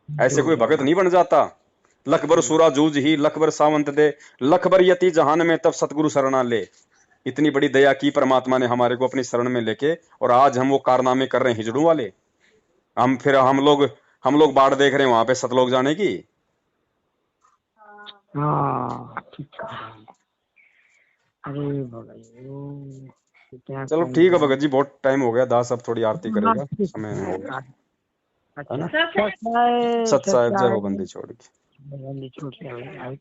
ऐसे कोई भगत नहीं बन जाता। लखबर सूरा जूझ ही, लखबर सावंत दे, लखबर यति जहान में, तब सतगुरु शरणा ले। इतनी बड़ी दया की परमात्मा ने हमारे को अपनी शरण में लेके, और आज हम वो कारनामे कर रहे हैं हिजड़ों वाले। हम लोग बाढ़ देख रहे हैं वहां पे सतलोक जाने की। हाँ ठीक कह रहे हैं। अरे भगवान कितना चलो कम ठीक है दिया। भगत जी, बहुत टाइम हो गया, दास अब थोड़ी आरती हाँ, करेगा, ठीक समय है। हो गया है अच्छा ना। सच्चाई सत साहेब जय हो सच्चाई बंदी छोड़ के। बंदी छूट गई।